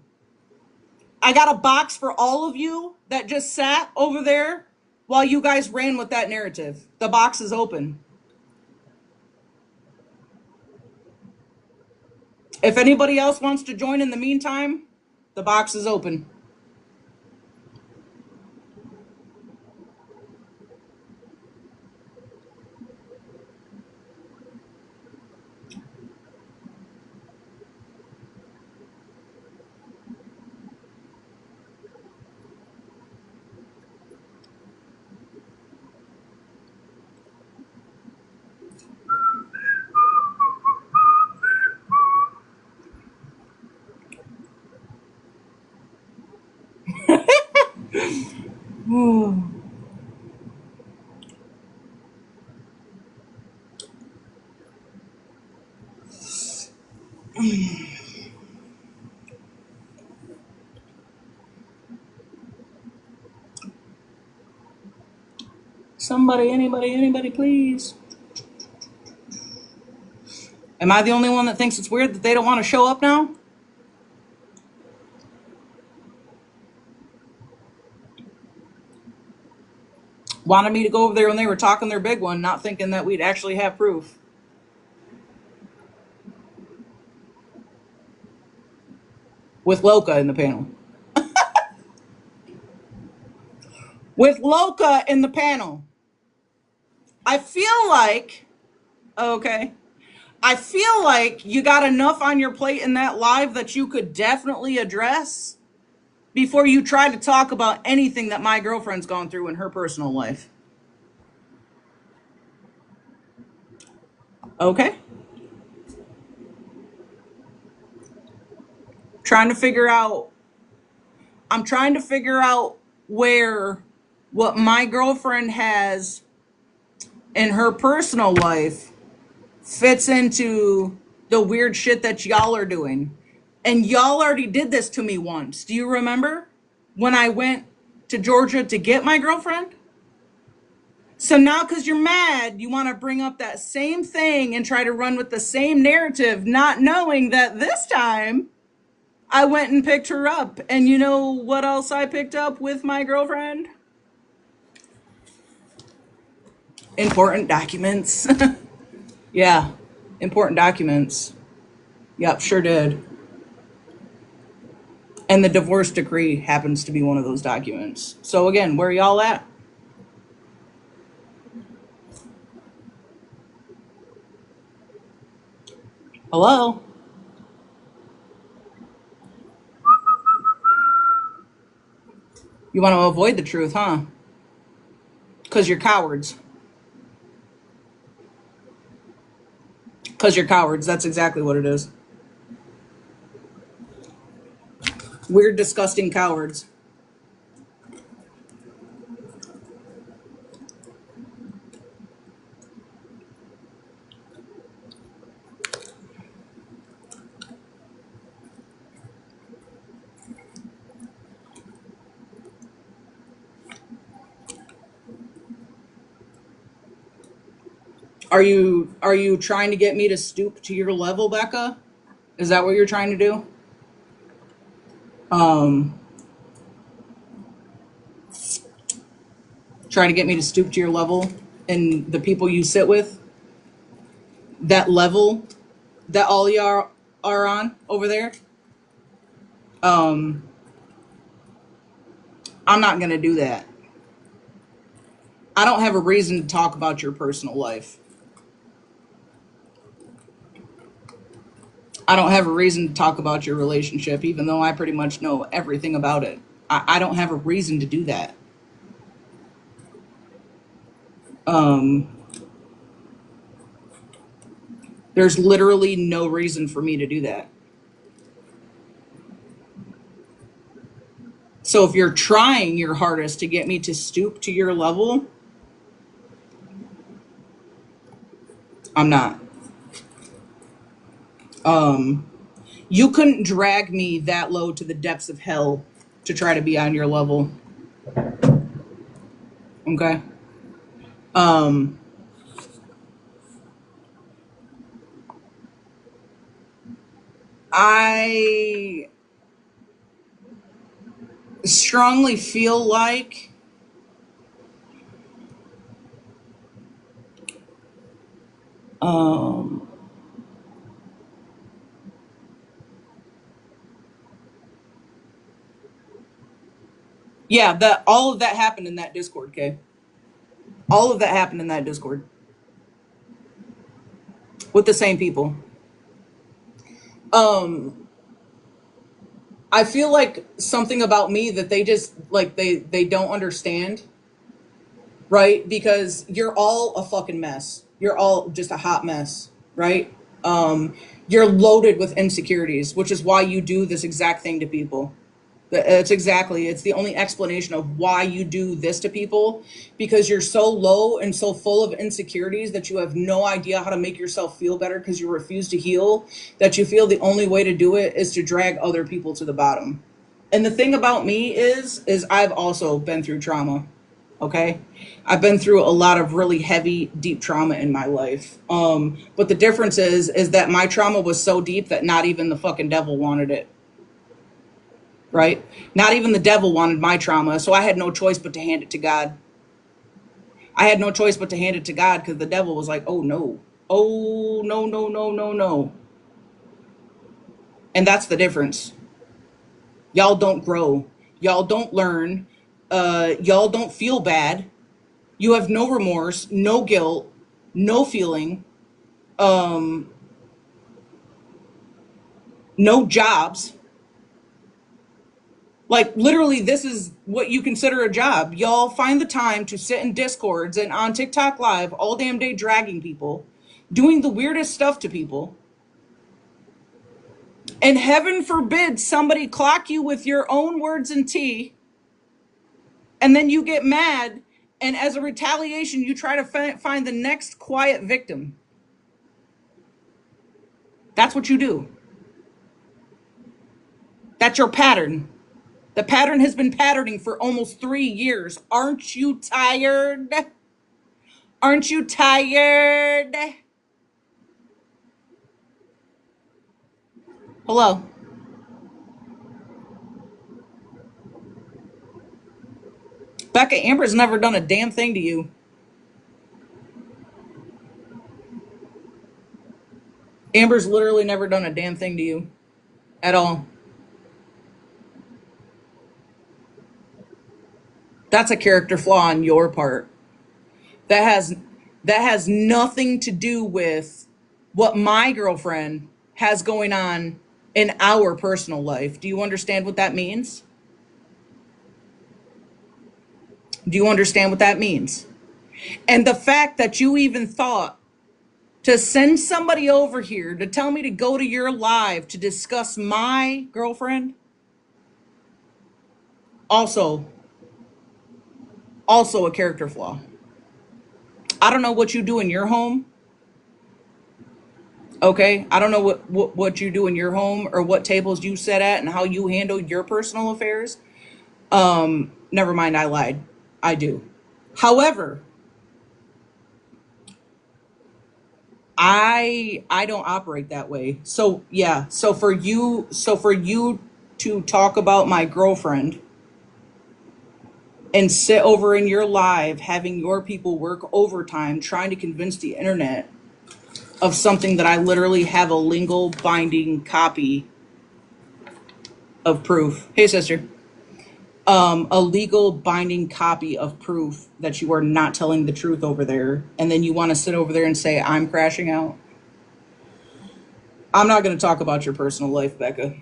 A: I got a box for all of you that just sat over there while you guys ran with that narrative. The box is open. If anybody else wants to join in the meantime, the box is open. Somebody, anybody, please. Am I the only one that thinks it's weird that they don't want to show up now? Wanted me to go over there when they were talking their big one, not thinking that we'd actually have proof. With Loca in the panel. With Loca in the panel. I feel like, okay, I feel like you got enough on your plate in that live that you could definitely address before you try to talk about anything that my girlfriend's gone through in her personal life. Okay? I'm trying to figure out where what my girlfriend has in her personal life fits into the weird shit that y'all are doing. And y'all already did this to me once. Do you remember? When I went to Georgia to get my girlfriend? So now, because you're mad, you want to bring up that same thing and try to run with the same narrative, not knowing that this time I went and picked her up. And you know what else I picked up with my girlfriend? Important documents. Yeah, important documents. Yep, sure did. And the divorce decree happens to be one of those documents. So again, where are y'all at? Hello? You want to avoid the truth, huh? Because you're cowards. Because you're cowards. That's exactly what it is. We're disgusting cowards. Are you trying to get me to stoop to your level, Becca? Is that what you're trying to do? Um, trying to get me to stoop to your level and the people you sit with? That level that all y'all are on over there? Um, I'm not gonna do that. I don't have a reason to talk about your personal life. I don't have a reason to talk about your relationship, even though I pretty much know everything about it. I don't have a reason to do that. Um, there's literally no reason for me to do that. So if you're trying your hardest to get me to stoop to your level, I'm not. Um, you couldn't drag me that low to the depths of hell to try to be on your level. Okay. Um, I strongly feel like um, yeah, that all of that happened in that Discord, okay? All of that happened in that Discord with the same people. Um, I feel like something about me that they just like they don't understand, right? Because you're all a fucking mess. You're all just a hot mess, right? You're loaded with insecurities, which is why you do this exact thing to people. It's the only explanation of why you do this to people, because you're so low and so full of insecurities that you have no idea how to make yourself feel better because you refuse to heal, that you feel the only way to do it is to drag other people to the bottom. And the thing about me is I've also been through trauma. Okay? I've been through a lot of really heavy, deep trauma in my life. But the difference is that my trauma was so deep that not even the fucking devil wanted it. Right? Not even the devil wanted my trauma, so I had no choice but to hand it to God. I had no choice but to hand it to God because the devil was like, "Oh no. Oh no, no, no, no, no." And that's the difference. Y'all don't grow. Y'all don't learn. Y'all don't feel bad. You have no remorse, no guilt, no feeling, um, no jobs. Like literally, this is what you consider a job. Y'all find the time to sit in discords and on TikTok live all damn day dragging people, doing the weirdest stuff to people. And heaven forbid somebody clock you with your own words and tea, and then you get mad, and as a retaliation, you try to find the next quiet victim. That's what you do. That's your pattern. The pattern has been patterning for almost 3 years. Aren't you tired? Aren't you tired? Hello. Becca, Amber's never done a damn thing to you. Amber's literally never done a damn thing to you. At all. That's a character flaw on your part. That has that has nothing to do with what my girlfriend has going on in our personal life. Do you understand what that means? Do you understand what that means? And the fact that you even thought to send somebody over here to tell me to go to your live to discuss my girlfriend, also also a character flaw. I don't know what you do in your home. Okay, I don't know what you do in your home or what tables you sit at and how you handle your personal affairs. Never mind, I lied. I do. However, I don't operate that way. So yeah, so for you to talk about my girlfriend and sit over in your live having your people work overtime trying to convince the internet of something that I literally have a legal binding copy of proof. Hey sister. A legal binding copy of proof that you are not telling the truth over there, and then you want to sit over there and say I'm crashing out. I'm not going to talk about your personal life, Becca.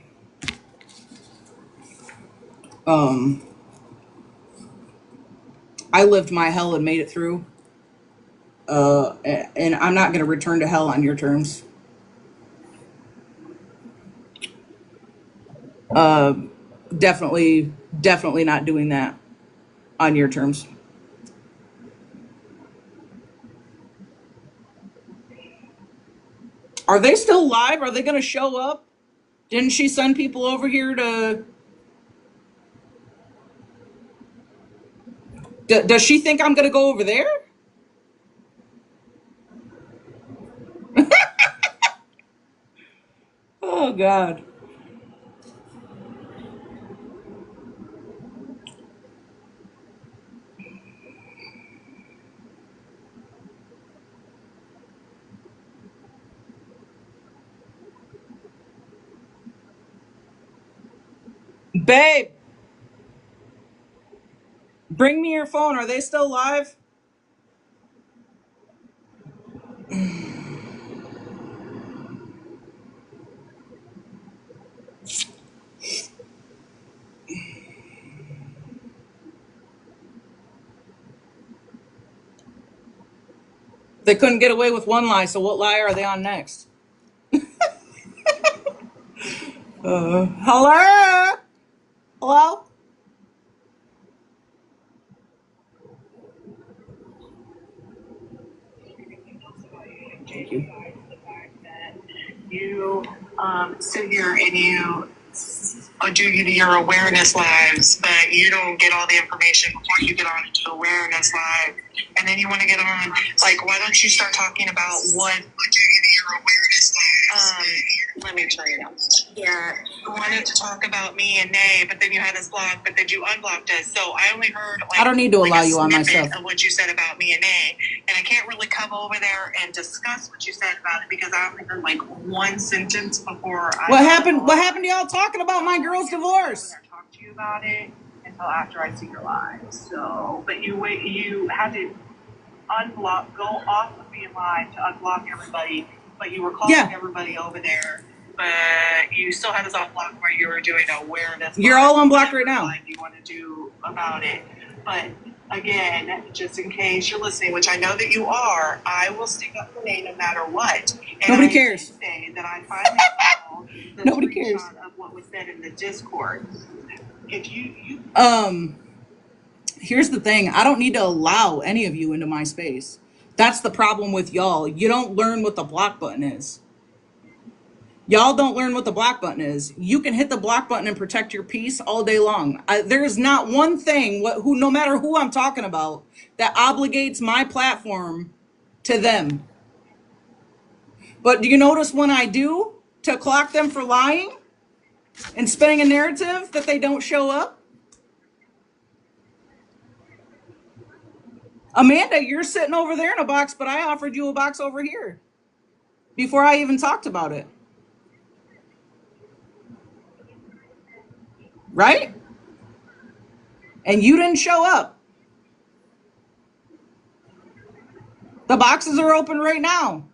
A: I lived my hell and made it through, and I'm not going to return to hell on your terms. Definitely not doing that on your terms. Are they still live? Are they going to show up? Didn't she send people over here to? Does she think I'm going to go over there? Oh God. Babe, bring me your phone. Are they still live? They couldn't get away with one lie, so what lie are they on next? Hello? Hello? Thank you.
C: You sit here and you do your awareness lives, but you don't get all the information before you get on to awareness live, and then you want to get on. Like, why don't you start talking about what do your awareness lives? Let me tell you now. Yeah, you wanted to talk about me and Nay, but then you had us blocked, but then you unblocked us. So I only heard like
A: I don't need to allow you on my stuff.
C: of what you said about me and Nay, and I can't really come over there and discuss what you said about it because I only heard like one sentence before.
A: What happened? What happened to y'all talking about my girl's divorce?
C: I talk to you about it until after I see your live. So, but you had to unblock, go off of being live to unblock everybody. But you were calling everybody over there. But you still had us off block where you were doing awareness.
A: You're all unblocked right now.
C: You want to do about it, but again, just in case you're listening, which I know that you are, I will stick up for Nate no matter what. And
A: nobody cares.
C: Say that I finally saw the
A: nobody cares
C: of what was said in the Discord. If you
A: here's the thing. I don't need to allow any of you into my space. That's the problem with y'all. You don't learn what the block button is. Y'all don't learn what the block button is. You can hit the block button and protect your peace all day long. There is not one thing, no matter who I'm talking about, that obligates my platform to them. But do you notice when I do to clock them for lying and spinning a narrative that they don't show up? Amanda, you're sitting over there in a box, but I offered you a box over here before I even talked about it. Right? And you didn't show up. The boxes are open right now.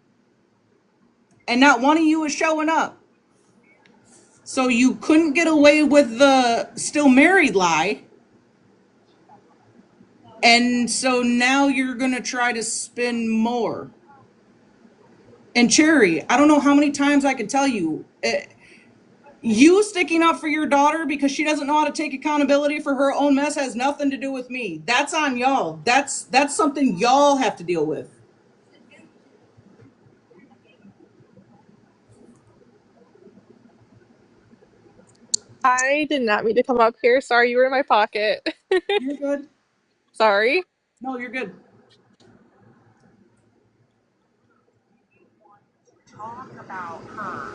A: And not one of you is showing up. So you couldn't get away with the still married lie. And so now you're going to try to spin more. And Cherry, I don't know how many times I can tell you, you sticking up for your daughter because she doesn't know how to take accountability for her own mess has nothing to do with me. That's on y'all. That's something y'all have to deal with.
D: I did not mean to come up here. Sorry, you were in my pocket.
A: You're good.
D: Sorry.
A: No, you're good.
C: Talk about her.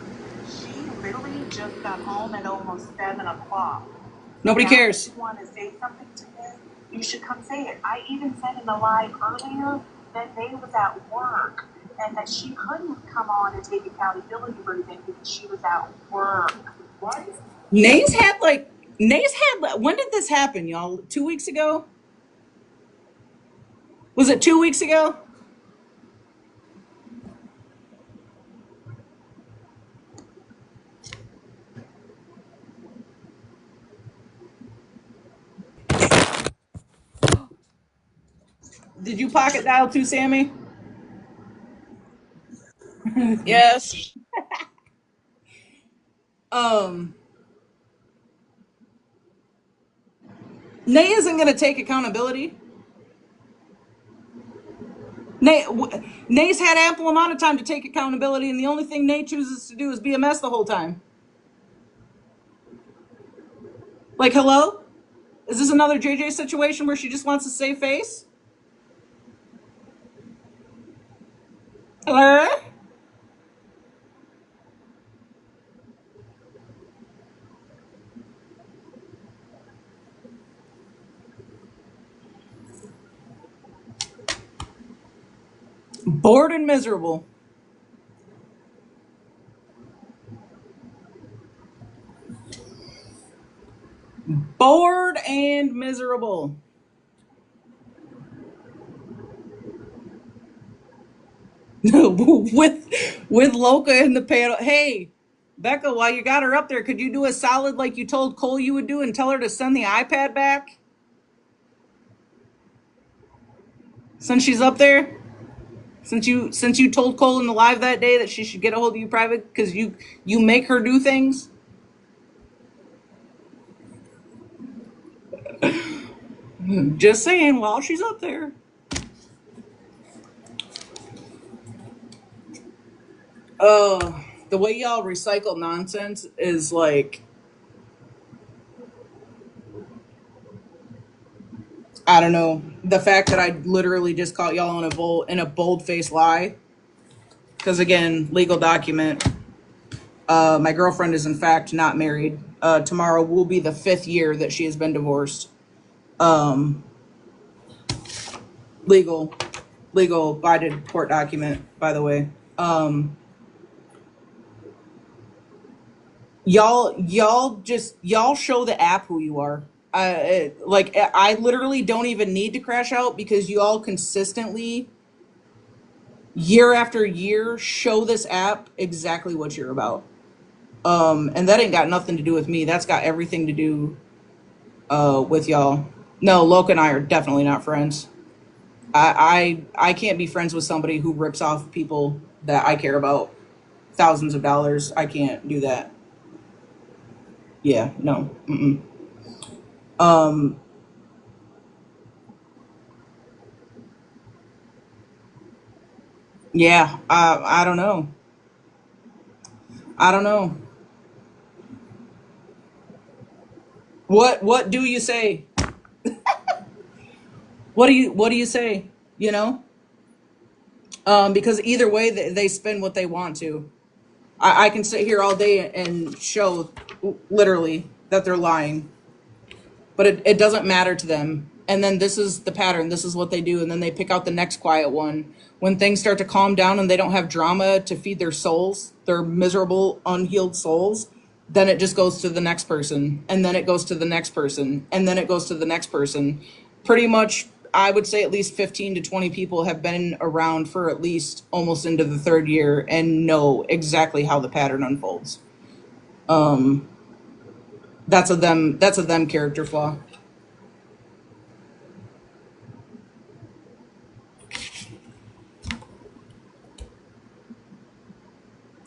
C: She literally just got home at almost 7 o'clock.
A: Nobody
C: Now,
A: cares.
C: if you want to say something to me, you should come say it. I even said in the live earlier that May was at work and that she couldn't come on and take accountability for anything because she was at work. What?
A: Nays had like when did this happen, y'all? 2 weeks ago? Was it 2 weeks ago? Did you pocket dial too, Sammy?
D: Yes.
A: Um, Nay isn't going to take accountability. Nay's had ample amount of time to take accountability, and the only thing Nay chooses to do is be a mess the whole time. Like, hello? Is this another JJ situation where she just wants to save face? Hello? Bored and miserable. Bored and miserable. with Loca in the panel. Hey, Becca, while you got her up there, could you do a solid like you told Cole you would do and tell her to send the iPad back? Since she's up there? Since you told Cole in the live that day that she should get a hold of you private because you make her do things? Just saying while she's up there. The way y'all recycle nonsense is like, I don't know. The fact that I literally just caught y'all in a bold faced lie. Because again, legal document. My girlfriend is in fact not married. Tomorrow will be the 5th year that she has been divorced. Legal, I did court document, by the way. Y'all show the app who you are. I literally don't even need to crash out because you all consistently, year after year, show this app exactly what you're about. And that ain't got nothing to do with me. That's got everything to do with y'all. No, Loke and I are definitely not friends. I can't be friends with somebody who rips off people that I care about thousands of dollars. I can't do that. Yeah, no. Mm-mm. Um, yeah, I don't know. I don't know. What do you say? What do you say? You know? Because either way they spin what they want to. I can sit here all day and show literally that they're lying, but it doesn't matter to them. And then this is the pattern. This is what they do. And then they pick out the next quiet one. When things start to calm down and they don't have drama to feed their souls, their miserable, unhealed souls, then it just goes to the next person. And then it goes to the next person. And then it goes to the next person. Pretty much, I would say at least 15 to 20 people have been around for at least almost into the third year and know exactly how the pattern unfolds. That's a them character flaw.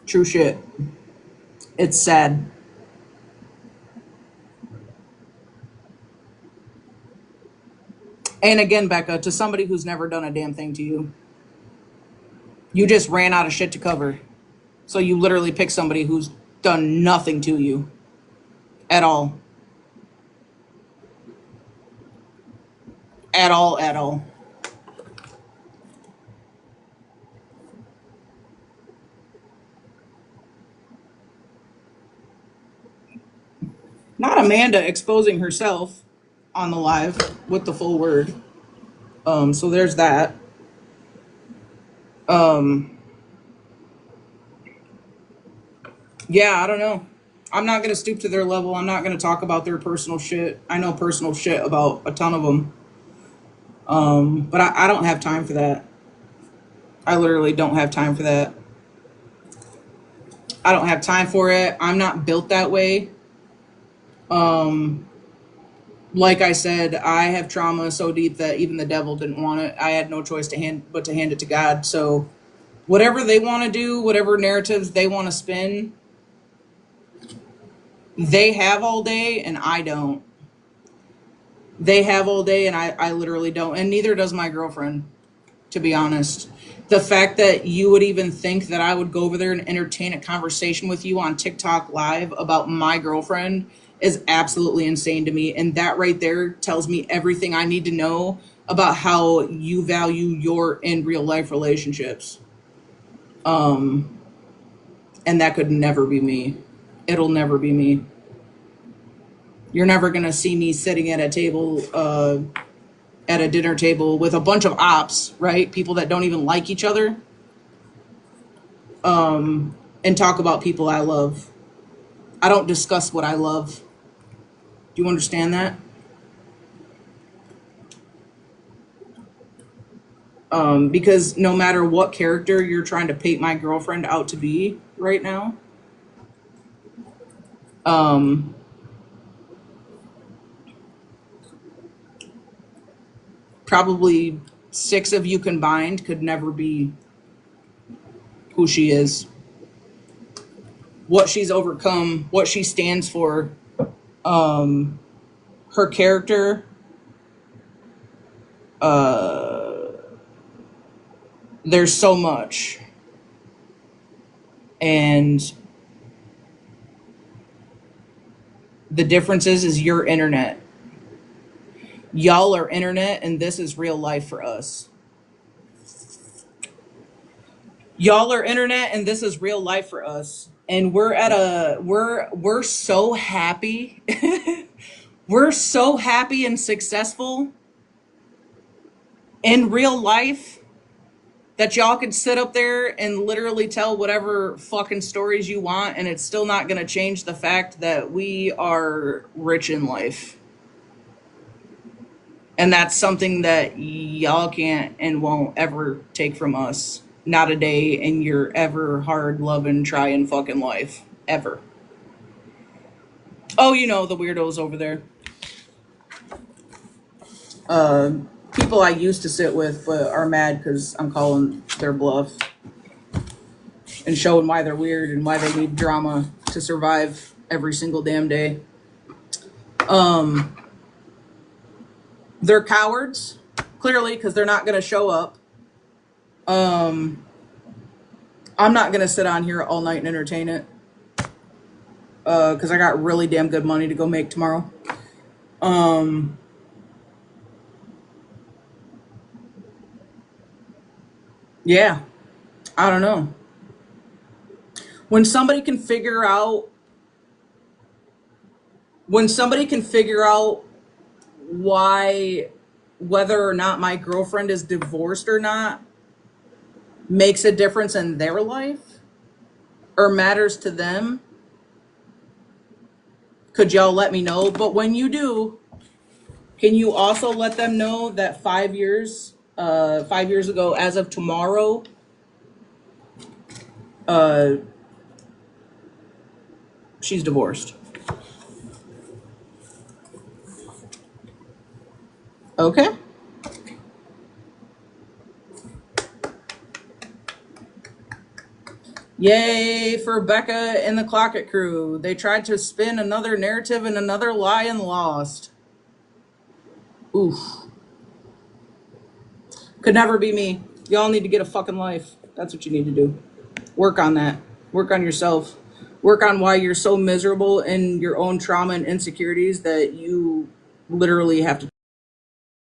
A: True shit. It's sad. And again, Becca, to somebody who's never done a damn thing to you, you just ran out of shit to cover. So you literally pick somebody who's done nothing to you at all. At all, at all. Not Amanda exposing herself on the live with the full word. So there's that. Yeah, I don't know. I'm not going to stoop to their level. I'm not going to talk about their personal shit. I know personal shit about a ton of them. But I don't have time for that. I literally don't have time for that. I don't have time for it. I'm not built that way. Like I said, I have trauma so deep that even the devil didn't want it. I had no choice but to hand it to God. So whatever they want to do, whatever narratives they want to spin, they have all day and I don't. They have all day and I literally don't. And neither does my girlfriend, to be honest. The fact that you would even think that I would go over there and entertain a conversation with you on TikTok live about my girlfriend is absolutely insane to me. And that right there tells me everything I need to know about how you value your in real life relationships. And that could never be me. It'll never be me. You're never going to see me sitting at a table, at a dinner table with a bunch of ops, right? People that don't even like each other. And talk about people I love. I don't discuss what I love. Do you understand that? Because no matter what character you're trying to paint my girlfriend out to be right now, probably 6 of you combined could never be who she is, what she's overcome, what she stands for, her character. There's so much. And the difference is your internet. Y'all are internet and this is real life for us. Y'all are internet and this is real life for us. And we're so happy. We're so happy and successful in real life that y'all can sit up there and literally tell whatever fucking stories you want and it's still not going to change the fact that we are rich in life. And that's something that y'all can't and won't ever take from us. Not a day in your ever hard loving trying fucking life. Ever. Oh, you know, the weirdos over there. People I used to sit with but are mad because I'm calling their bluff. And showing why they're weird and why they need drama to survive every single damn day. They're cowards, clearly, because they're not going to show up. I'm not going to sit on here all night and entertain it. Because I got really damn good money to go make tomorrow. Yeah, I don't know. When somebody can figure out why whether or not my girlfriend is divorced or not makes a difference in their life or matters to them, could y'all let me know? But when you do, Can you also let them know that 5 years ago, as of tomorrow, uh, she's divorced? Okay. Yay for Becca and the Clocket crew. They tried to spin another narrative and another lie and lost. Oof. Could never be me. Y'all need to get a fucking life. That's what you need to do. Work on that. Work on yourself. Work on why you're so miserable in your own trauma and insecurities that you literally have to